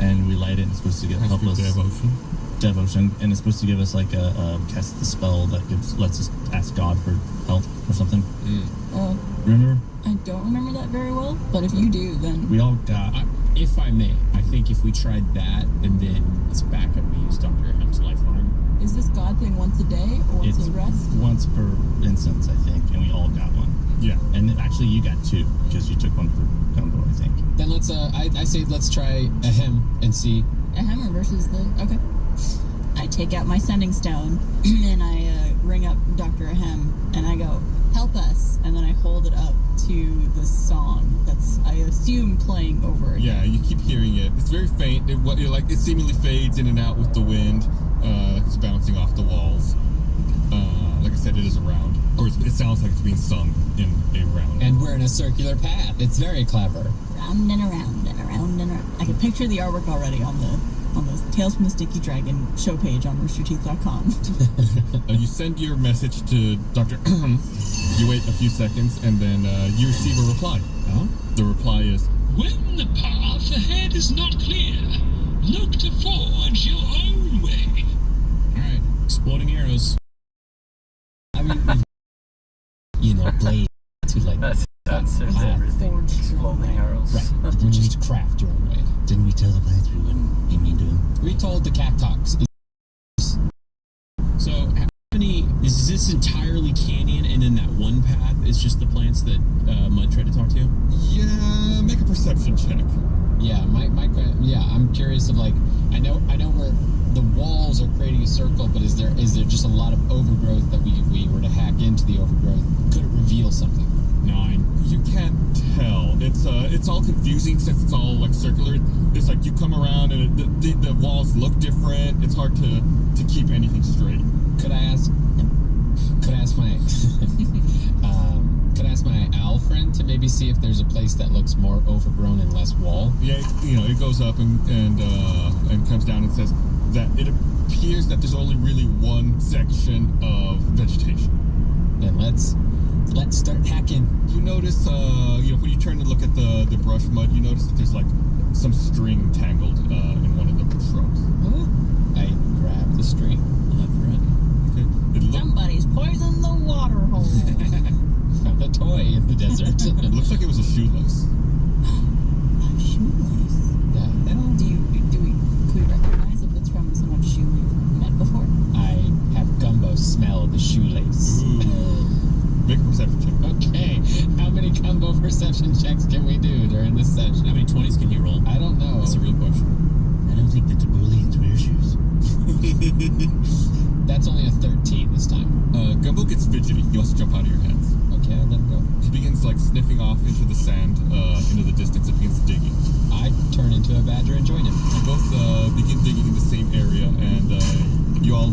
And we light it. And it's supposed to help us. Devotion, and it's supposed to give us like a cast the spell that lets us ask God for help or something. Remember? I don't remember that very well, but if you do, then We all got. If I may, I think if we tried that and then as backup we use Dr. Ahem's lifeline. is this God thing once a day or once It's a rest? once per instance, I think, and we all got one. Yeah. And actually, you got two because you took one for Gumbo, I think. Then let's. I say let's try Ahem and see. A hammer versus the. Okay. I take out my sending stone and I ring up Dr. Ahem and I go, help us. And then I hold it up to the song that's, I assume, playing over again. Yeah, you keep hearing it. It's very faint. It seemingly fades in and out with the wind. Like it's bouncing off the walls. Like I said, it is a round. Or it sounds like it's being sung in a round. And we're in a circular path. It's very clever. Round and around and around and around. I can picture the artwork already on the Tales from the Sticky Dragon show page on roosterteeth.com. You send your message to Dr. You wait a few seconds, and then you receive a reply. The reply is, When the path ahead is not clear, look to forge your own way. Alright, exploding arrows. I mean, blade to like. That's everything. Forged Exploding arrows. Right. You just craft your own way. Didn't we tell the plants we wouldn't be mean to them? We told the cactox. So, how many is this entirely canyon, and then that one path is just the plants that Mud tried to talk to? yeah, make a perception check. Yeah, I'm curious of like, I know where the walls are creating a circle, but is there just a lot of overgrowth that if we were to hack into the overgrowth, could it reveal something? 9. You can't tell. It's all confusing since it's all like circular. It's like you come around and the walls look different. It's hard to keep anything straight. Could I ask my could I ask my owl friend maybe see if there's a place that looks more overgrown and less wall? Yeah, it goes up and comes down and says that it appears that there's only really one section of vegetation. Then let's start hacking. You notice, when you turn to look at the brush mud, you notice that there's like some string tangled in one of the shrubs. I grab the string. Okay. Somebody's poisoned the water hole. Found a toy in the desert. It looks like it was a shoelace. A shoelace. Yeah. Could we recognize if it's from someone's shoe we've met before? I have Gumbo smell the shoelace. Make a perception check. Okay, how many Gumbo perception checks can we do during this session? How many 20s can he roll? I don't know. That's a real question. I don't think the Tibulians wear shoes. That's only a 13 this time. Gumbo gets fidgety. He wants to jump out of your hands. Okay, I'll let him go. He begins like sniffing off into the sand, into the distance, and begins digging. I turn into a badger and join him. You both begin digging in the same area, and you all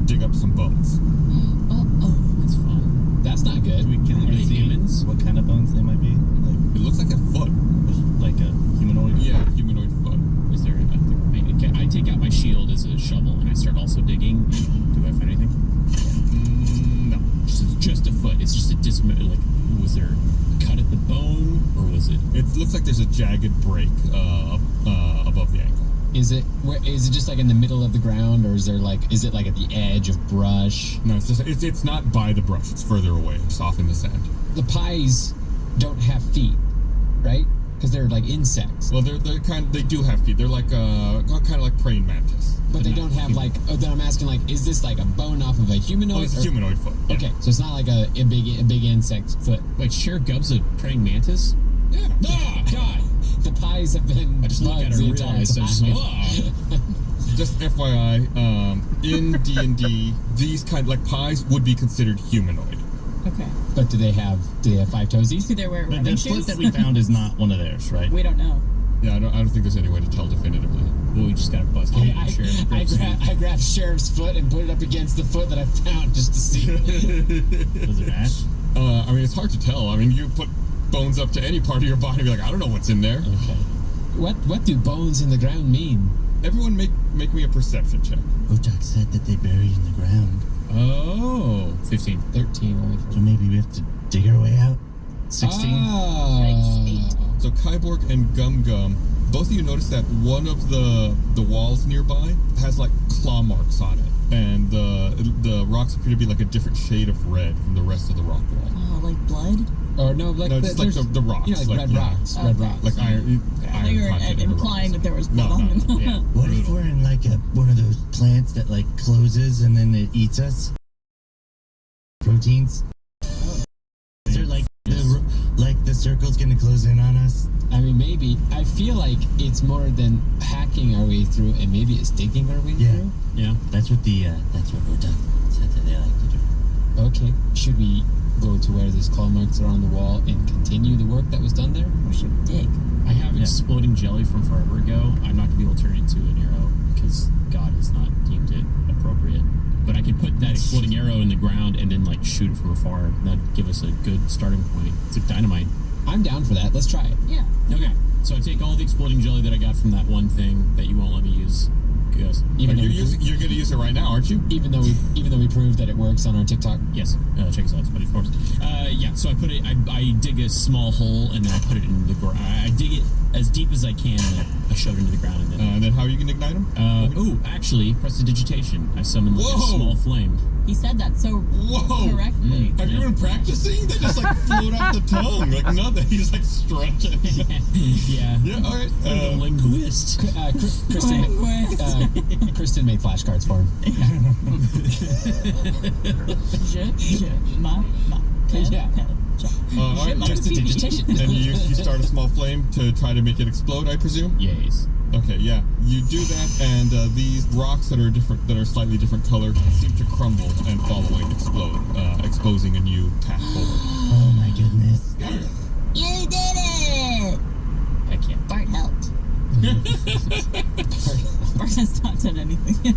dig up some bones. That's fun. That's not good. Are they humans? What kind of bones they might be? Like It looks like a foot. a humanoid? Yeah, humanoid foot. Is there anything remaining? Okay, I take out my shield as a shovel and I start also digging. Do I find anything? No. Just a foot. It's just a like, was there a cut at the bone or was it? It looks like there's a jagged break above the ankle. Is it just like in the middle of the ground, or is it like at the edge of brush? No, it's not by the brush. It's further away. It's off in the sand. The pies don't have feet, right? Because they're like insects. Well, they do have feet. They're like kind of like praying mantis. But they don't have like. Oh, then I'm asking like, is this like a bone off of a humanoid? Oh, it's a humanoid foot. Yeah. Okay, so it's not like a big insect foot. Wait, Sheriff Gubb's a praying mantis? Yeah. Oh, God! The pies have been. I just look at her and realize I just Just FYI, in D&D, these like pies would be considered humanoid. Okay. But do they have 5 toesies? Do they wear The running foot shoes? that we found is not one of theirs, right? We don't know. Yeah, I don't think there's any way to tell definitively. Well, we just gotta bust I, it. I grab Sheriff's foot and put it up against the foot that I found just to see. Was it ash? I mean, it's hard to tell. I mean, you put bones up to any part of your body and be like, I don't know what's in there. Okay. What do bones in the ground mean? Everyone make me a perception check. Otak said that they buried in the ground. Oh, 15. 13 only. So maybe we have to dig our way out. 16? Oh. So Kyborg and Gum Gum, both of you notice that one of the walls nearby has like claw marks on it, and the rocks appear to be like a different shade of red from the rest of the rock wall. Oh, like blood? Or no, like No, just like the rocks, You know, like red rocks. Okay. Red rocks. Like iron I think you were content in the implying rocks. that there was No, blood on no, them. Yeah. What if we're in like one of those plants that like closes and then it eats us? Proteins? Is there like the circle's gonna close in on us? I mean, maybe. I feel like it's more than hacking our way through, and maybe it's digging our way Yeah. through. Yeah. That's what Otak said that they like to do. Okay. Should we go to where these claw marks are on the wall and continue the work that was done there? Or should we dig? I have exploding jelly from forever ago. I'm not gonna be able to turn it into an arrow because God has not deemed it appropriate. But I can put that exploding arrow in the ground and then like shoot it from afar. That'd give us a good starting point. It's like dynamite. I'm down for that. Let's try it. Yeah. Okay. So I take all the exploding jelly that I got from that one thing that you won't let me use. Yes. Even though You're going to use it right now, aren't you? even though we proved that it works on our TikTok. Yes. Check us out, Spuddy Force. Yeah. So I put it. I dig a small hole and then I put it in the ground. I dig it as deep as I can and I shove it into the ground and then. And then how are you going to ignite them? Actually, prestidigitation. I summoned like a Whoa! small flame. He said that so Whoa! correctly. Have you been practicing? They just like float off the tongue like nothing. He's like stretching. Yeah. Yeah, all right. The linguist. Kristen made flashcards for him. All right, Prestidigitation. and you start a small flame to try to make it explode, I presume? Yes. Okay, yeah. You do that, and these rocks that are slightly different color seem to crumble and fall away and explode, exposing a new path forward. Oh my goodness. You did it! Heck yeah. Bart helped. Bart has not done anything.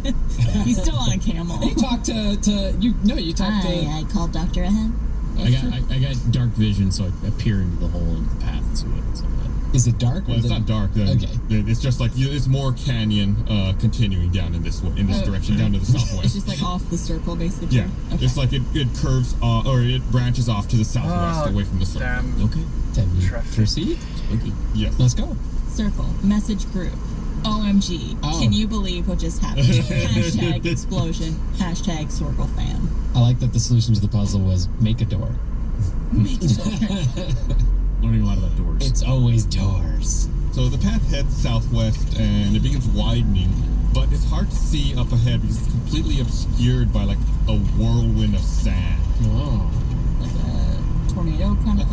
He's still on a camel. You talked to you talked to. I called Dr. Ahem. I got dark vision, so I peer into the hole in the path and see what's up there. Is it dark? Well, it's not dark. Okay. It's just like it's more canyon continuing down in this direction, down to the It's southwest. just like off the circle, basically. Yeah, Okay. it's like it curves or it branches off to the southwest, away from the circle. Damn. Okay. Then we Traffic. proceed. Yes. Let's go. Circle. Message group. OMG. Oh. Can you believe what just happened? Hashtag explosion. Hashtag Sorgle fan. I like that the solution to the puzzle was make a door. Make it over. Learning a lot about doors. It's always doors. So the path heads southwest and it begins widening, but it's hard to see up ahead because it's completely obscured by like a whirlwind of sand. Oh. Like a tornado kind of.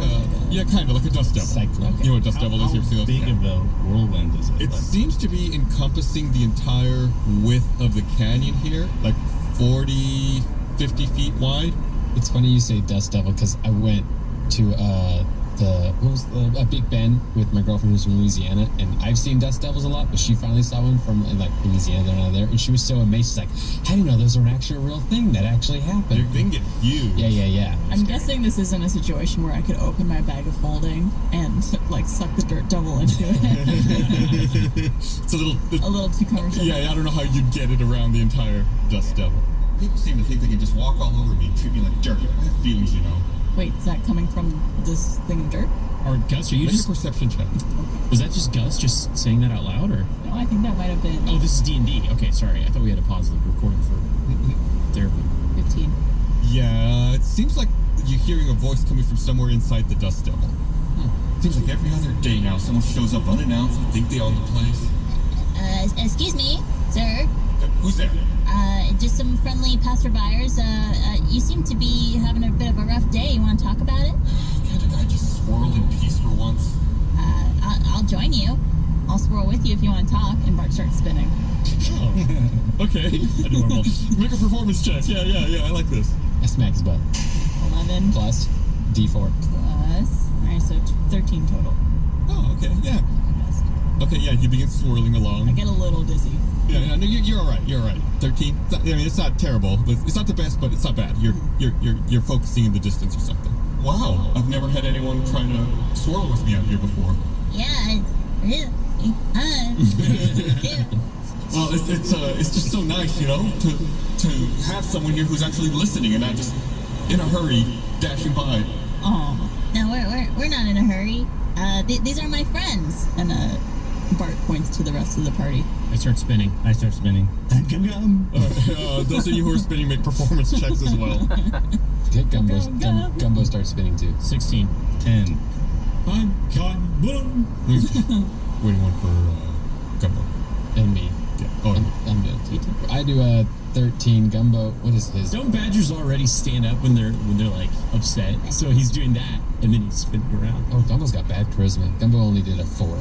Yeah, kind of like a dust devil. Cyclone. You know what dust devil is? You've seen those? Big of a whirlwind is it? It seems to be encompassing the entire width of the canyon here, like 40, 50 feet wide. It's funny you say Dust Devil because I went to Big Bend with my girlfriend who's from Louisiana, and I've seen Dust Devils a lot, but she finally saw one from like Louisiana down there, and she was so amazed. She's like, "I didn't know those were an actual real thing that actually happened." They can get huge. Yeah. I'm guessing this isn't a situation where I could open my bag of holding and like suck the dirt devil into it. It's a little too cumbersome. Yeah, I don't know how you'd get it around the entire dust devil. People seem to think they can just walk all over me and treat me like dirt. I have feelings, you know. Wait, is that coming from this thing of dirt? Or Gus, are you Make a just... perception check. Was that just Gus just saying that out loud, or... No, I think that might have been Oh, this is D&D. Okay, sorry. I thought we had to pause the recording for therapy. 15. Yeah, it seems like you're hearing a voice coming from somewhere inside the dust devil. Seems like every other day now someone shows up unannounced and think they own the place. Excuse me, sir. Who's there? Just some friendly passerbyers. You seem to be having a bit of a rough day. You want to talk about it? Can't a guy just swirl in peace for once? I'll join you. I'll swirl with you if you want to talk. And Bart starts spinning. Oh. Okay. Adorable. Make a performance check. Yeah, I like this. I smack his butt. 11 Plus D4. plus. Alright, so 13 total. Oh, okay, yeah. Okay, yeah, you begin swirling along. I get a little dizzy. Yeah, no, you're all right. You're all right. 13. It's not terrible, but it's not the best, but it's not bad. You're focusing in the distance or something. Wow, I've never had anyone trying to swirl with me out here before. Yeah, really. Yeah. Well, it's just so nice, you know, to have someone here who's actually listening and not just in a hurry dashing by. Oh. No, we're not in a hurry. These are my friends. And Bart points to the rest of the party. I start spinning. Come. Those of you who are spinning make performance checks as well. Okay, Gumbo starts spinning too. 16. 10. I'm cotton bloom. Waiting one for Gumbo. And me. Yeah. Oh, I'm good. I do a 13. Gumbo, what is his? Don't badgers already stand up when they're like upset? So he's doing that, and then he's spinning around. Oh, Gumbo's got bad charisma. Gumbo only did a 4.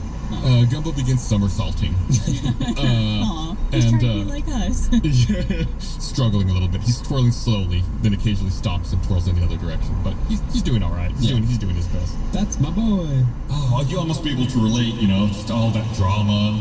Gumbo begins somersaulting. Aw, he's trying to be like us. Yeah, struggling a little bit. He's twirling slowly, then occasionally stops and twirls in the other direction. But he's doing all right. He's doing his best. That's my boy. Oh, you almost be able to relate, you know, just all that drama,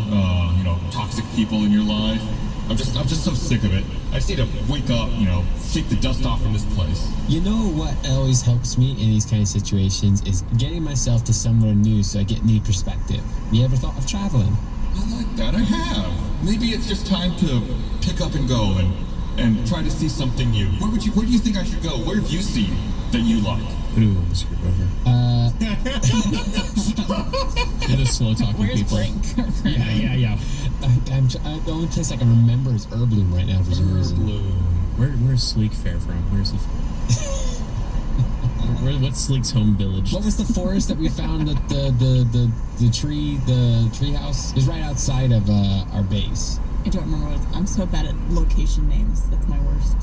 you know, toxic people in your life. I'm just so sick of it. I just need to wake up, you know, shake the dust off from this place. You know what always helps me in these kind of situations is getting myself to somewhere new so I get new perspective. You ever thought of traveling? I like that. I have. Maybe it's just time to pick up and go and try to see something new. Where do you think I should go? Where have you seen that you like? Ooh, I'm screwed over. You're the slow talking Where's people. Brink? Yeah. The only place I can remember is Herbloom right now for some reason. Where's Sleek Fair from? Where's he from? What's Sleek's home village? What was the forest that we found that the tree house is right outside of our base? I don't remember what I'm so bad at location names. That's my worst.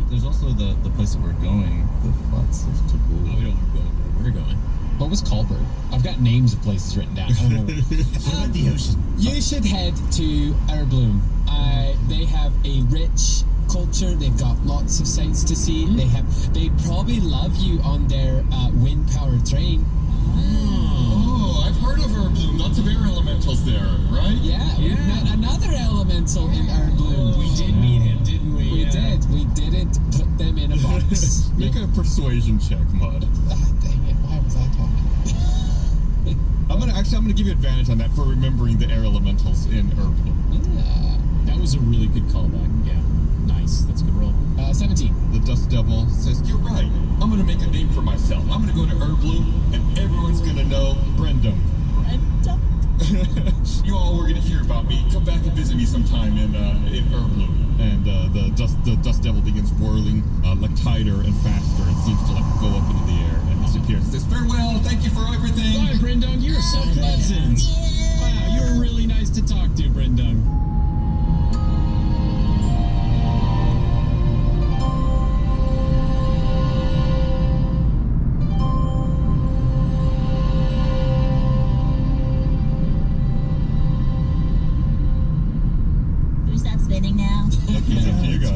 There's also the place that we're going. The Flats of Taboo. Oh, we don't want to go where we're going. What was Culbert? I've got names of places written down. I don't know. What about the ocean? You should head to Herbloom. They have a rich culture. They've got lots of sights to see. They probably love you on their wind powered train. Oh, I've heard of Herbloom. Lots of air elementals there, right? Yeah, we've met another elemental in Herbloom. We did meet him, didn't we? We did. We didn't put them in a box. Make a persuasion check, Mud. Ah, dang it! Why was I talking? I'm gonna give you advantage on that for remembering the air elementals in Herbloom. Yeah. That was a really good callback. Yeah. Nice. That's a good roll. 17. The Dust Devil says, "You're right. I'm gonna make a name for myself. I'm gonna go to Herbloom, and everyone's gonna know Brendam. Brenda. You all were gonna hear about me. Come back and visit me sometime in Herbloom." And the dust devil begins whirling like tighter and faster, and seems to like go up into the air and disappear. It says, "Farewell. Thank you for everything." Bye, Brendung. You're so pleasant. Wow, you're really nice to talk to, Brendung. Do we stop spinning now? It's up to you guys.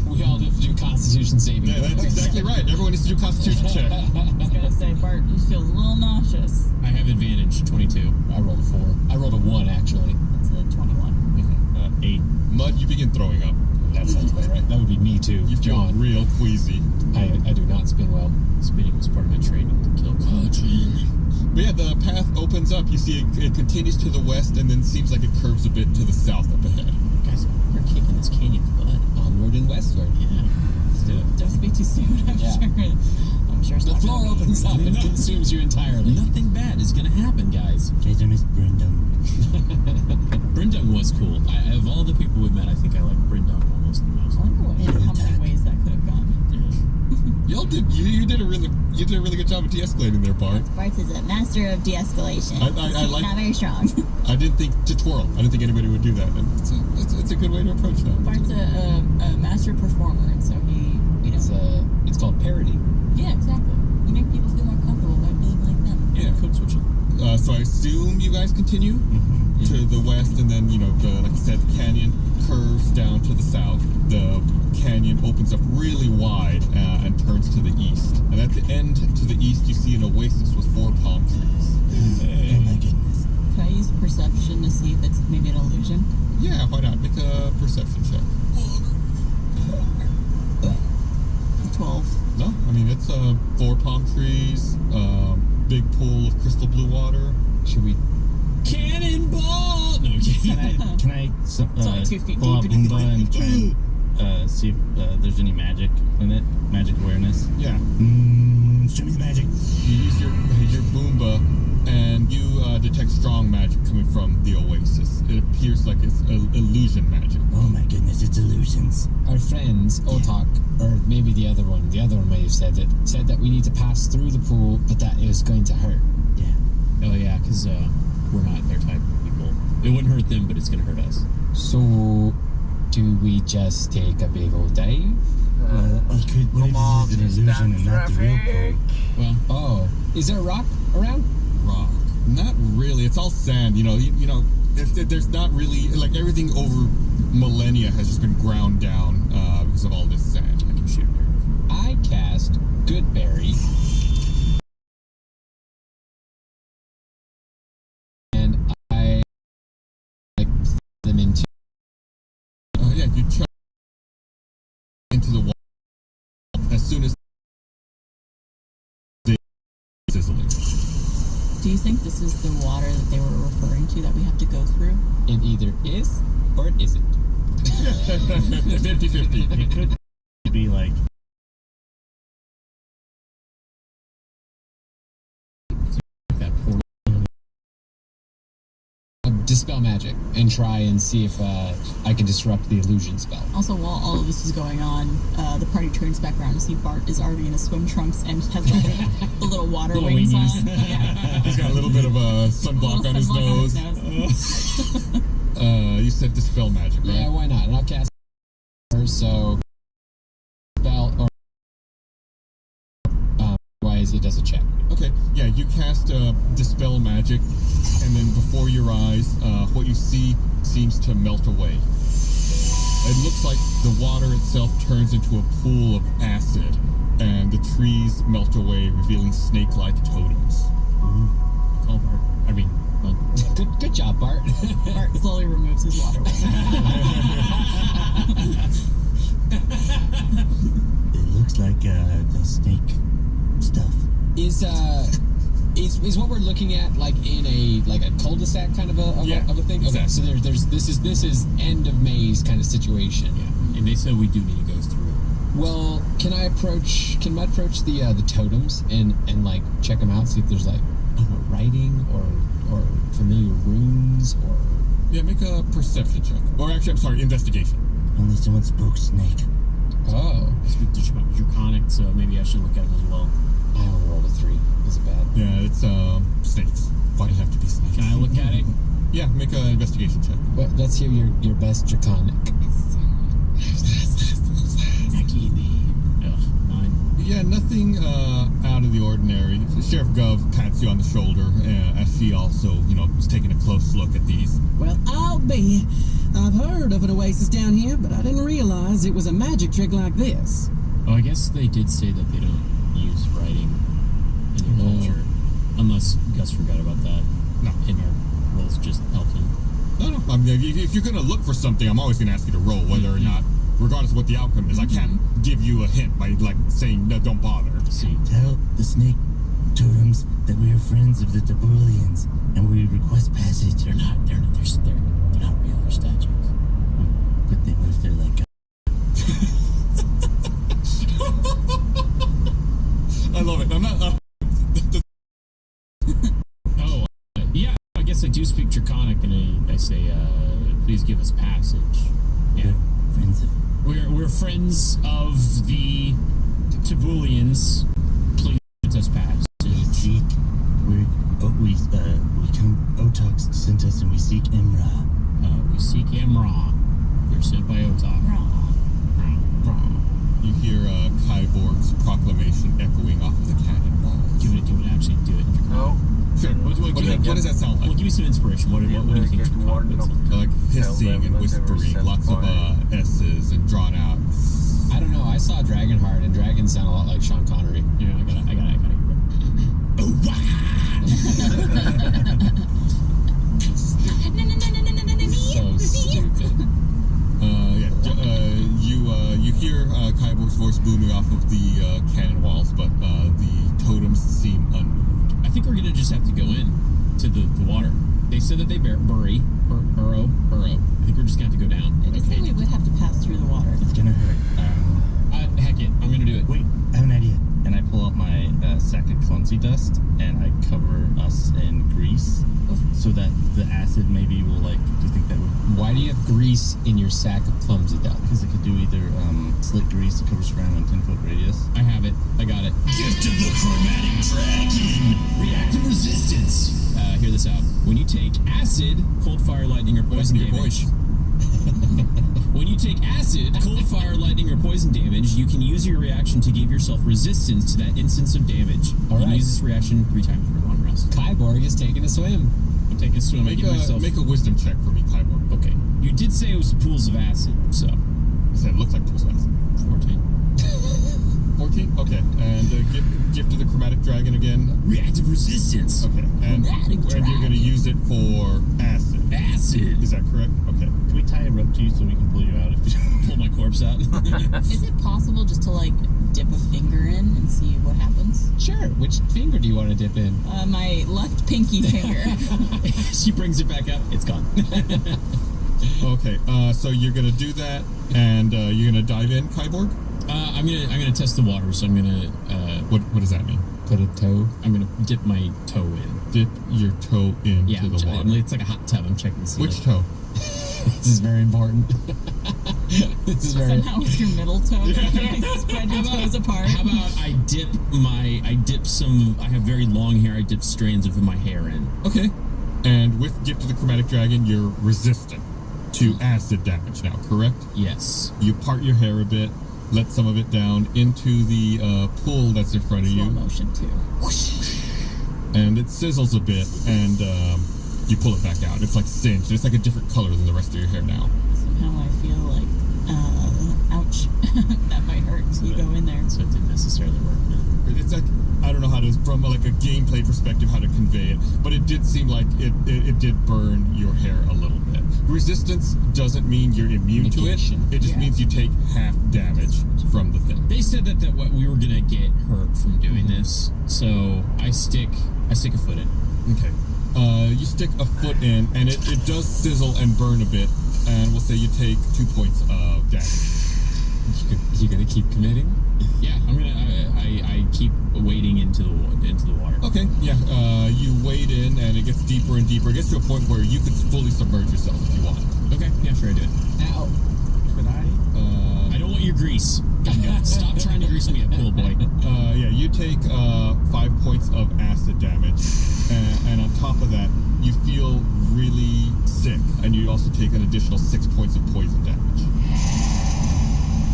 We all have to do Constitution saving. Yeah, that's exactly right. Everyone needs to do a Constitution check. I was gonna say, Bart, you feel a little nauseous. I have advantage. 22. I rolled a 4. I rolled a 1 actually. That's a 21. 8. Mud, you begin throwing up. That sounds about right. That would be me too. You feel John. real queasy. I do not spin well. Spinning was part of my training to kill Kaji. But yeah, the path opens up. You see it continues to the west, and then seems like it curves a bit to the south up ahead. Guys, we're kicking this canyon butt. Onward and westward. Yeah. Let's do it. Don't speak too soon. I'm Yeah. sure. I'm sure it's The not floor gonna be- opens up and consumes you entirely. Nothing bad is gonna happen, guys. Guys, I miss Brendam. Brendung was cool. Of all the people we've met, I think I like Brendung almost the most. I wonder how many ways that could have gone. Y'all did you did a really good job of de-escalating there, Bart. Bart is a master of de-escalation. I like- Not very strong. I didn't think to twirl. I didn't think anybody would do that. And it's a good way to approach that. Bart's a master performer, and so he, you know. It's called parody. Yeah, exactly. You make people feel more comfortable by being like them. Yeah. Code switching. So I assume you guys continue to the west, and then like I said, the canyon curves down to the south. The canyon opens up really wide and turns to the east. And at the end to the east, you see an oasis with 4 palm trees. Oh my goodness. Can I use perception to see if it's maybe an illusion? Yeah, why not? Make a perception check. 12. No, I mean it's 4 palm trees, big pool of crystal blue water. Should we? Cannonball! No, Can I only 2 feet pull out deep. Boomba and try and see if there's any magic in it? Magic awareness? Yeah. Show me the magic. You use your Boomba, and you detect strong magic coming from the oasis. It appears like it's illusion magic. Oh my goodness, it's illusions. Our friends, Otak, or maybe the other one may have said that we need to pass through the pool, but that is going to hurt. Yeah. Oh yeah, because we're not their type of people. It wouldn't hurt them, but it's gonna hurt us. So, do we just take a big old dive? What if this is an illusion and not the real pool? Well, Oh, is there a rock around? Rock? Not really. It's all sand. There's not really like everything over millennia has just been ground down because of all this sand. I can shoot it. I cast Goodberry. And I like them into. Yeah, you chuck into the wall as soon as they sizzling. Do you think this is the water that they were referring to that we have to go through? It either is or it isn't. 50-50. It could be like that portal. Dispel magic and try and see if I can disrupt the illusion spell. Also, while all of this is going on, the party turns back around to see Bart is already in his swim trunks and has like the little water Little wings wingies. on. Yeah. He's got a little bit of a sunblock on his nose. You said dispel magic, right? Yeah, why not? And I'll cast so spell or otherwise it does a check. Okay, yeah, you cast dispel magic, and then before your eyes, what you see seems to melt away. It looks like the water itself turns into a pool of acid, and the trees melt away, revealing snake-like totems. Call Bart. I mean, well, Good job, Bart. Bart slowly removes his water wings. it looks like like the snake stuff. Is what we're looking at like in a cul-de-sac kind of a thing? Okay, so this is end of maze kind of situation. Yeah, and they said we do need to go through. Well, can Mud approach the totems and like check them out, see if there's like writing or familiar runes or... Yeah, make a perception check. Or actually, I'm sorry, investigation. Only someone spoke snake. Oh. I speak to Draconic, so maybe I should look at them as well. I only rolled a 3. Is it bad? Yeah, it's snakes. Why do you have to be snakes? Can I look at it? Yeah, make an investigation check. Well, let's hear your best Draconic. Yeah, nothing out of the ordinary. Sheriff Gov pats you on the shoulder as she also, was taking a close look at these. Well, I'll be. I've heard of an oasis down here, but I didn't realize it was a magic trick like this. Oh, I guess they did say that they don't use writing in their culture. Unless Gus forgot about that. No. And our rolls just helped him. No. I mean, if you're going to look for something, I'm always going to ask you to roll, whether or not, regardless of what the outcome is. I can't give you a hint by, saying, no, don't bother. See. Tell the snake totems that we are friends of the Tabulians, and we request passage. They're not real. They're statues. But what if they're like... I love it. I'm not... Yeah, I guess I do speak Draconic, and I say, please give us passage. Yeah. We're friends of the Tabulians. Please give us passage. Seek. Otok sent us, and we seek Imra. We seek Imra. We're sent by Otok. You hear Kyborg's proclamation echoing off of the cannon wall. Do you want to actually do it? No. Sure. What does that sound like? Well, give me some inspiration. What do you think? Like hissing and whispering, lots of S's and drawn out. I don't know. I saw Dragonheart, and dragons sound a lot like Sean Connery. Yeah, I gotta hear it. Oh wow! So stupid. You hear Kyborg's voice booming off of the cannon walls, but the totems seem unmoved. I think we're gonna just have to go in to the water. They said that they burrow. I think we're just gonna have to go down. I did say we would have to pass through the water. It's gonna hurt. Heck it, I'm gonna do it. Wait, I have an idea. And I pull out my sack of clumsy dust, and I cover us in grease, so that the acid maybe will, do you think that would... Why do you have grease in your sack of clumsy dust? Because it could do either slick grease that covers around in a 10-foot radius. I have it. I got it. Gift of the Chromatic Dragon. Reactive resistance. Hear this out. When you take acid, cold, fire, lightning, or poison damage... When you take acid, cold, fire, lightning, or poison damage, you can use your reaction to give yourself resistance to that instance of damage. All you can right. use this reaction 3 times for a long rest. Kyborg is taking a swim. I'm taking a swim. Make a wisdom check for me, Kyborg. Okay. You did say it was pools of acid, so... You said it looked like pools of acid. 14. 14? Okay. And gift of the Chromatic Dragon again. Reactive resistance. Okay. And you're going to use it for acid. Acid. Is that correct? Okay. Can we tie a rope to you so we can pull you out if you pull my corpse out? Is it possible just to dip a finger in and see what happens? Sure. Which finger do you want to dip in? My left pinky finger. She brings it back up. It's gone. Okay. So you're gonna do that, and you're gonna dive in, Kyborg. I'm gonna test the water. So I'm gonna. What does that mean? Put a toe. I'm gonna dip my toe in. Dip your toe into the water. It's like a hot tub. I'm checking to see. Which toe? This is very important. This is very... Somehow with your middle toe, spread your toes apart. How about I dip some... I have very long hair. I dip strands of my hair in. Okay. And with Gift of the Chromatic Dragon, you're resistant to acid damage now, correct? Yes. You part your hair a bit, let some of it down into the pool that's in front of you. Slow motion, too. And it sizzles a bit, and you pull it back out. It's like singed. It's like a different color than the rest of your hair now. Somehow I feel like, ouch, that might hurt. So you go in there. So it didn't necessarily work. It's like, I don't know how to, from a gameplay perspective, how to convey it, but it did seem like it did burn your hair a little bit. Resistance doesn't mean you're immune to it. It just means you take half damage from the thing. They said that what we were gonna get hurt from doing this, so I stick a foot in. Okay. You stick a foot in, and it does sizzle and burn a bit, and we'll say you take 2 points of damage. You gonna keep committing? Yeah, I'm gonna. I keep wading into the water. Okay, yeah. You wade in, and it gets deeper and deeper. It gets to a point where you could fully submerge yourself if you want. Okay, yeah, sure, I do it. Ow. Could I? I don't want your grease. Stop trying to grease me up, cool boy. Yeah, you take 5 points of acid damage, and on top of that, you feel really sick, and you also take an additional 6 points of poison damage.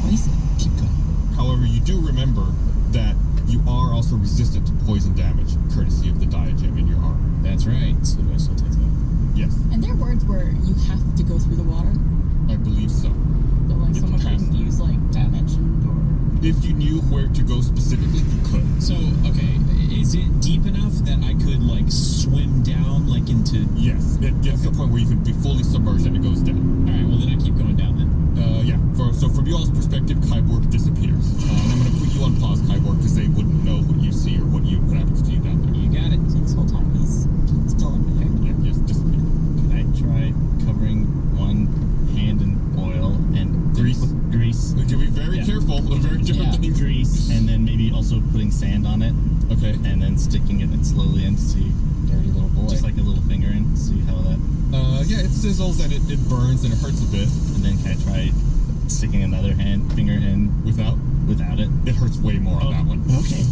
Poison. Keep going. However, you do remember that you are also resistant to poison damage, courtesy of the diadem in your arm. That's right. So do I still take that? Yes, And their words were, you have to go through the water. I believe so. So like It someone depends. couldn't use like dimension door. If you knew where to go specifically, you could. So, okay, is it deep enough that I could, like, swim down, like, into... Yes, it gets to a point where you can be fully submerged and it goes down. Alright, well, then I keep going down, then. Yeah, so from you all's perspective, Kyborg disappears. And I'm going to put you on pause, Kyborg, because they wouldn't know what you see or what happens to you down there. You got it. So this whole time he's still under there. Yeah, just disappear. Can I try covering one hand in oil and Grease? Grease. To be very careful, very different things. Grease, and then maybe also putting sand on it, Okay. and then sticking it in slowly in to see, Dirty little boy. just like a little finger in, see how that. Yeah, it sizzles and it burns and it hurts a bit. And then can I try sticking another finger in Without, without it? it hurts way more on that one. Okay.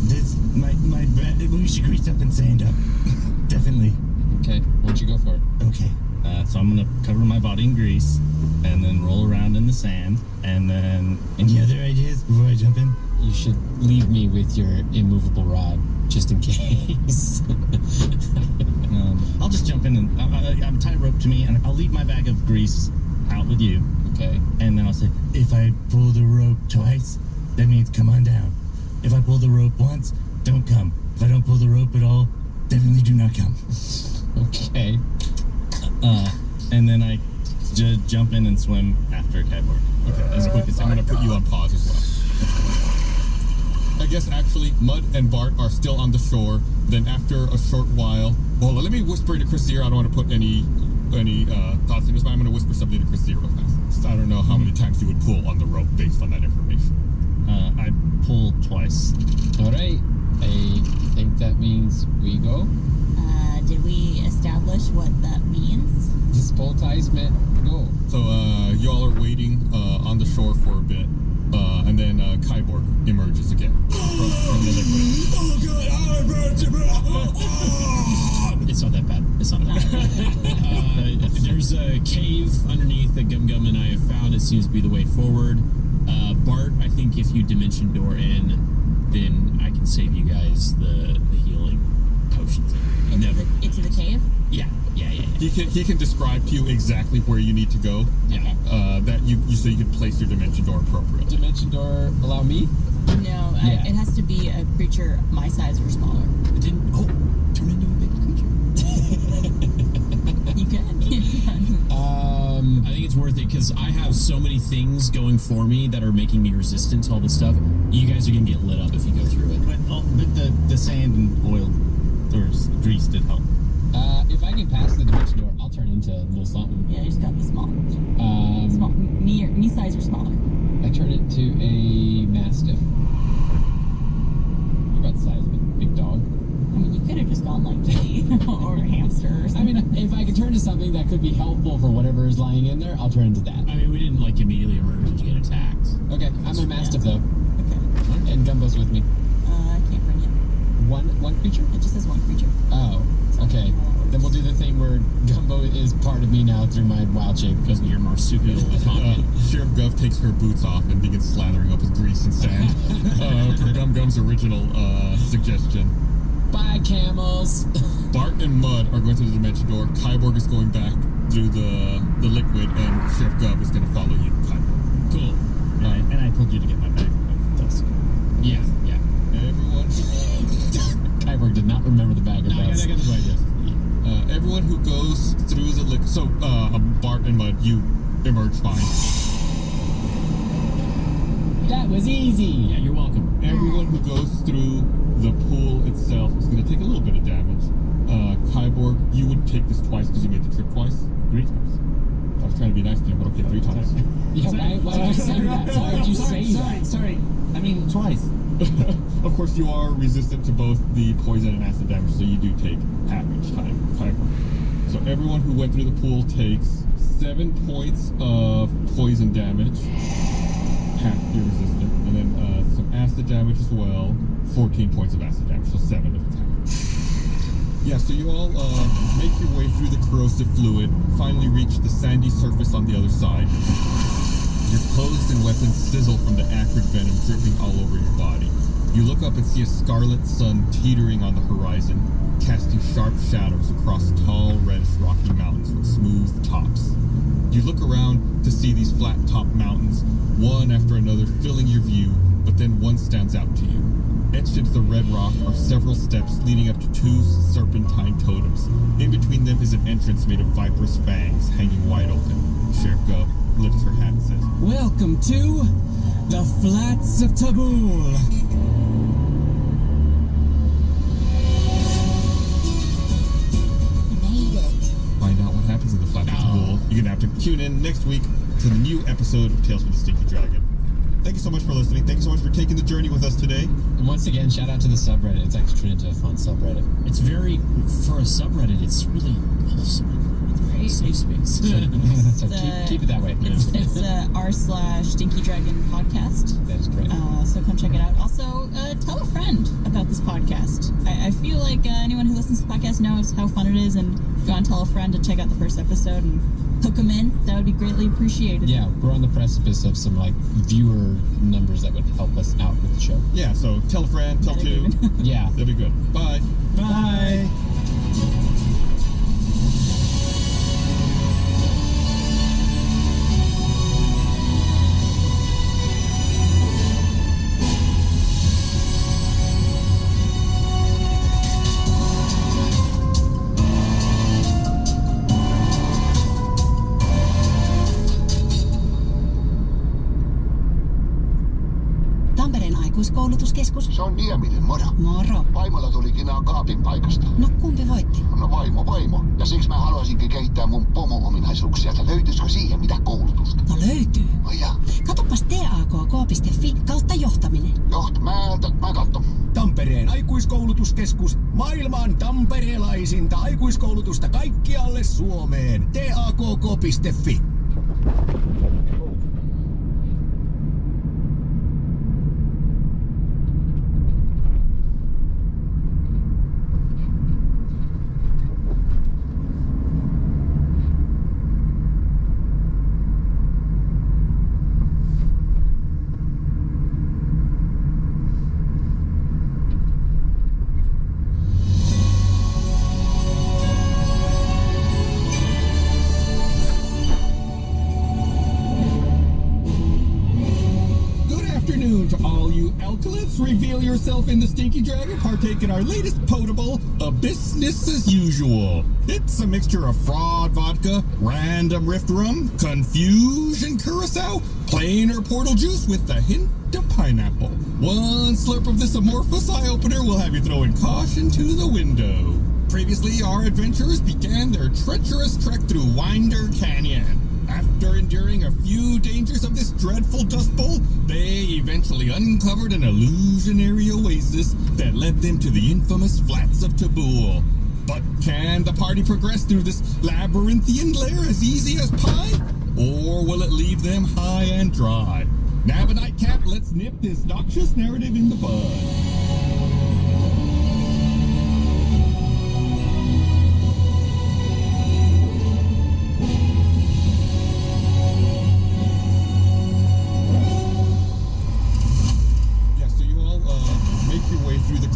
This my breath. We should grease up and sand up. Definitely. Okay, what'd you go for? Okay. So I'm gonna cover my body in grease, and then roll around in the sand, and then. Any other ideas before I jump in? You should leave me with your immovable rod, just in case. I'll just jump in and I'm tie a rope to me, and I'll leave my bag of grease out with you, Okay. and then I'll say, If I pull the rope twice, that means come on down. If I pull the rope once, don't come. If I don't pull the rope at all, definitely do not come. Okay. and then I jump in and swim after Kyborg. Okay, As quick as I'm going to put you on pause as well. I guess actually, Mud and Bart are still on the shore. Then after a short while, well, let me whisper to Chris here. I don't want to put any thoughts in this, but I'm going to whisper something to Chris here real fast. I don't know how many times you would pull on the rope based on that information. I pull twice. All right. I think that means we go. Did we establish what that means? This bow ties meant go. So y'all are waiting on the shore for a bit, and then Kyborg emerges again from the liquid. It's not that bad. It's not that bad. There's a cave underneath that Gum Gum and I have found. It seems to be the way forward. Bart, I think if you dimension door in, then I can save you guys the healing potions. Into the cave? Yeah. He can describe to you exactly where you need to go. Yeah. That you so you can place your dimension door appropriately. Dimension door allow me? No, Yeah. it has to be a creature my size or smaller. It didn't. Oh, turn into a baby creature. You can. I think it's worth it because I have so many things going for me that are making me resistant to all this stuff. You guys are gonna get lit up if you go through it. But the sand and oil or grease did help. If I can pass the dimension door, I'll turn into a little something. Yeah, you just got to be small. Um, Small, me size or smaller. I turn it to a mastiff. You're about the size of a big dog. I mean, you could have just gone like kitty or a hamster or I something. mean, if I could turn to something that could be helpful for whatever is lying in there, I'll turn into that. I mean, we didn't like immediately emerge and get attacked. Okay, I'm a mastiff though, Okay. and Gumbo's with me. I can't bring it. One creature? It just says one creature. Oh, okay. Then we'll do the thing where Gumbo is part of me now through my wild shape. Because you're marsupial. Sheriff Gov takes her boots off and begins slathering up with grease and sand. Per Gum Gum's original suggestion. Bye, camels. Bart and Mud are going through the dimension door. Kyborg is going back through the liquid, and Sheriff Gov is going to follow you, Kyborg. Cool. And I told you to get my bag of dust. Yeah. Everyone, Kyborg did not remember the bag of No, I dust. got the idea. everyone who goes through the liquid. So Bart and Mud, you emerge fine. That was easy. Yeah, you're welcome. Everyone who goes through the pool itself is going to take a little bit of damage. Kyborg, you would take this twice because you made the trip twice. 3 times. I was trying to be nice to him, but okay, 3 times. Yeah, why did you say that? Why did you say that? Sorry. I mean, twice. Of course, you are resistant to both the poison and acid damage, so you do take half each time. Kyborg. So everyone who went through the pool takes 7 points of poison damage. Half you're resistant. And then some acid damage as well. 14 points of acid damage, so 7 of attack. Yeah, so you all make your way through the corrosive fluid, finally reach the sandy surface on the other side. Your clothes and weapons sizzle from the acrid venom dripping all over your body. You look up and see a scarlet sun teetering on the horizon, casting sharp shadows across tall, reddish rocky mountains with smooth tops. You look around to see these flat-topped mountains, one after another filling your view, but then one stands out to you. Etched into the red rock are several steps leading up to 2 serpentine totems. In between them is an entrance made of viperous fangs hanging wide open. Sheriff Gubb lifts her hat and says, Welcome to the Flats of Tabul. Find out what happens in the Flats of Tabul. You're gonna have to tune in next week to the new episode of Tales from the Stinky Dragon. Thank you so much for listening. Thank you so much for taking the journey with us today. And once again, shout out to the subreddit. It's actually turned into a fun subreddit. It's very, for a subreddit, it's really awesome. Great. Safe space. So keep it that way. It's r/Stinky Dragon podcast. That is correct. So come check it out. Also, tell a friend about this podcast. I feel like anyone who listens to the podcast knows how fun it is, and if you want to tell a friend to check out the first episode and hook them in, that would be greatly appreciated. Yeah, we're on the precipice of some viewer numbers that would help us out with the show. Yeah, so tell a friend, tell 2. Yeah. That'd be good. Bye. Bye. Aikuiskoulutuskeskus. Se on Nieminen, moro. Moro. Vaimolla tuli kinaa kaapin paikasta. No kumpi voitti? No vaimo. Ja siksi mä haluaisinkin kehittää mun pomo-ominaisuuksia. Löytyisikö siihen mitä koulutusta? No löytyy. No ja. Katoppas takk.fi/johtaminen. Mä katson. Tampereen aikuiskoulutuskeskus. Maailman tamperelaisinta aikuiskoulutusta kaikkialle Suomeen. takk.fi. Reveal yourself in the Stinky Dragon, partake in our latest potable, a business as usual. It's a mixture of fraud vodka, random rift rum, confusion curacao, plain or portal juice with a hint of pineapple. One slurp of this amorphous eye-opener will have you throwing caution to the window. Previously, our adventurers began their treacherous trek through Winder Canyon. After enduring a few dangers of this dreadful dust bowl, they eventually uncovered an illusionary oasis that led them to the infamous Flats of Tabul. But can the party progress through this labyrinthian lair as easy as pie? Or will it leave them high and dry? Nab a nightcap, let's nip this noxious narrative in the bud.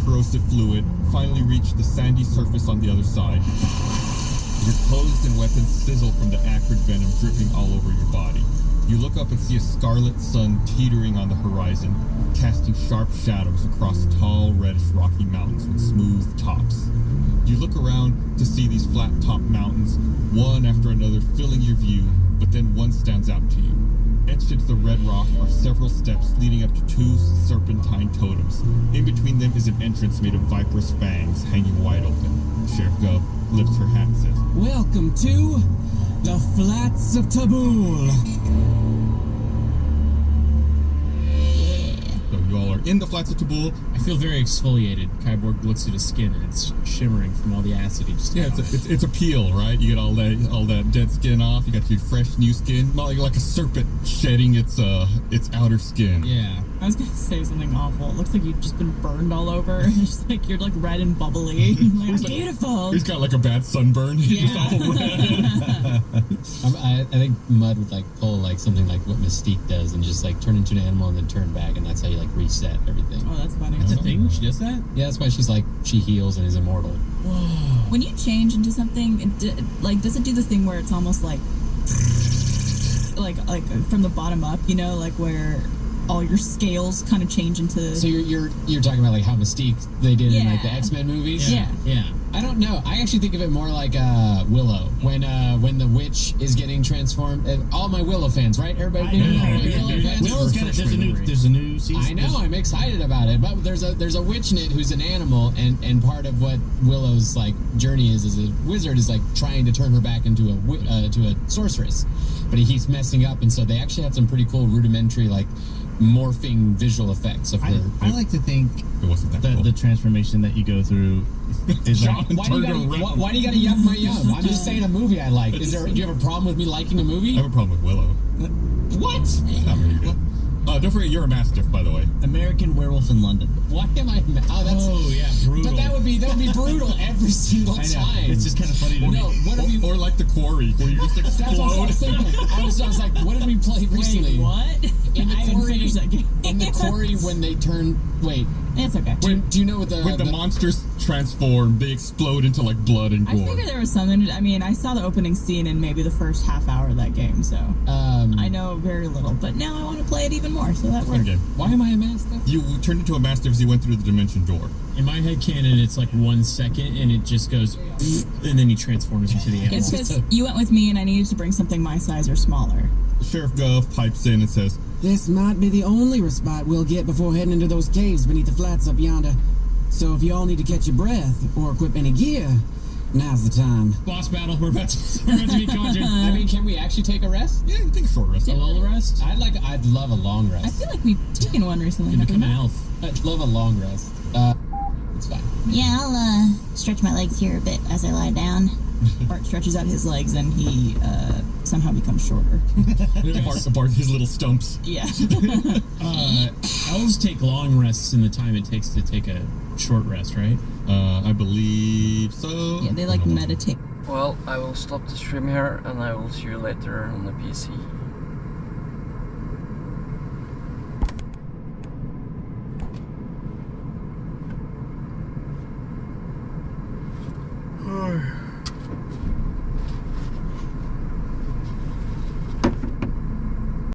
Corrosive fluid, finally reach the sandy surface on the other side. Your clothes and weapons sizzle from the acrid venom dripping all over your body. You look up and see a scarlet sun teetering on the horizon, casting sharp shadows across tall, reddish rocky mountains with smooth tops. You look around to see these flat-topped mountains, one after another filling your view, but then one stands out to you. Etched into the red rock are several steps leading up to 2 serpentine totems. In between them is an entrance made of viperous fangs hanging wide open. Sheriff Gov lifts her hat and says, Welcome to the Flats of Tabul. So you all are in the Flats of Tabul. I feel very exfoliated. Kyborg looks at his skin and it's shimmering from all the acid he just got. It's a peel, right? You get all that dead skin off. You got your fresh new skin, not like a serpent shedding its outer skin. Yeah. I was gonna say something awful. It looks like you've just been burned all over. It's just like you're like red and bubbly. Like, beautiful. He's got like a bad sunburn. He's just all red. I think Mud would like pull like something like what Mystique does and just like turn into an animal and then turn back, and that's how you like reset everything. Oh, that's funny. That's a thing? She does that? Yeah, that's why she's like she heals and is immortal. When you change into something, does it do the thing where it's almost like from the bottom up, you know, like where all your scales kind of change into. So you're talking about like how Mystique they did in like the X-Men movies. Yeah. I don't know. I actually think of it more like Willow when the witch is getting transformed. All my Willow fans, right? Everybody. Willow's got there's a new season. I know. I'm excited about it. But there's a witch in it who's an animal, and part of what Willow's like journey is as a wizard is like trying to turn her back into a sorceress, but he keeps messing up, and so they actually had some pretty cool rudimentary like morphing visual effects of her. I like to think it wasn't that cool. The transformation that you go through is like, why do you gotta yuck my yum? I'm just saying a movie I like. Do you have a problem with me liking a movie? I have a problem with Willow. What? Not very good. Don't forget, you're a Mastiff, by the way. American Werewolf in London. Why am I? Oh, yeah, brutal. But that would be brutal every single time. It's just kind of funny to me. What have you? Or like the Quarry, where you just explode. That's what I was thinking. I was like, what did we play recently? Wait, what? In the I haven't Quarry. finished that game. In the Quarry, when they turn. Wait. It's okay. Do you know what when the monsters transform, they explode into like blood and gore. I figured there was something. I mean, I saw the opening scene in maybe the first half hour of that game, so I know very little. But now I want to play it even more. So that works. Why am I a Mastiff? You turned into a Mastiff as you went through the dimension door. In my head canon, it's like 1 second, and it just goes, and then he transforms into the animal. It's because you went with me, and I needed to bring something my size or smaller. Sheriff Gov pipes in and says, This might be the only respite we'll get before heading into those caves beneath the flats up yonder. So if you all need to catch your breath or equip any gear, now's the time. Boss battle, we're about to be conjured. I mean, can we actually take a rest? Yeah, you take a short rest. A little rest? I'd love a long rest. I feel like we've taken one recently. You become an elf. I'd love a long rest. It's fine. Yeah, I'll stretch my legs here a bit as I lie down. Bart stretches out his legs and he somehow becomes shorter. Bart, his little stumps. Yeah. Elves take long rests in the time it takes to take a short rest, right? I believe so. Yeah, they like meditate. Well, I will stop the stream here and I will see you later on the PC.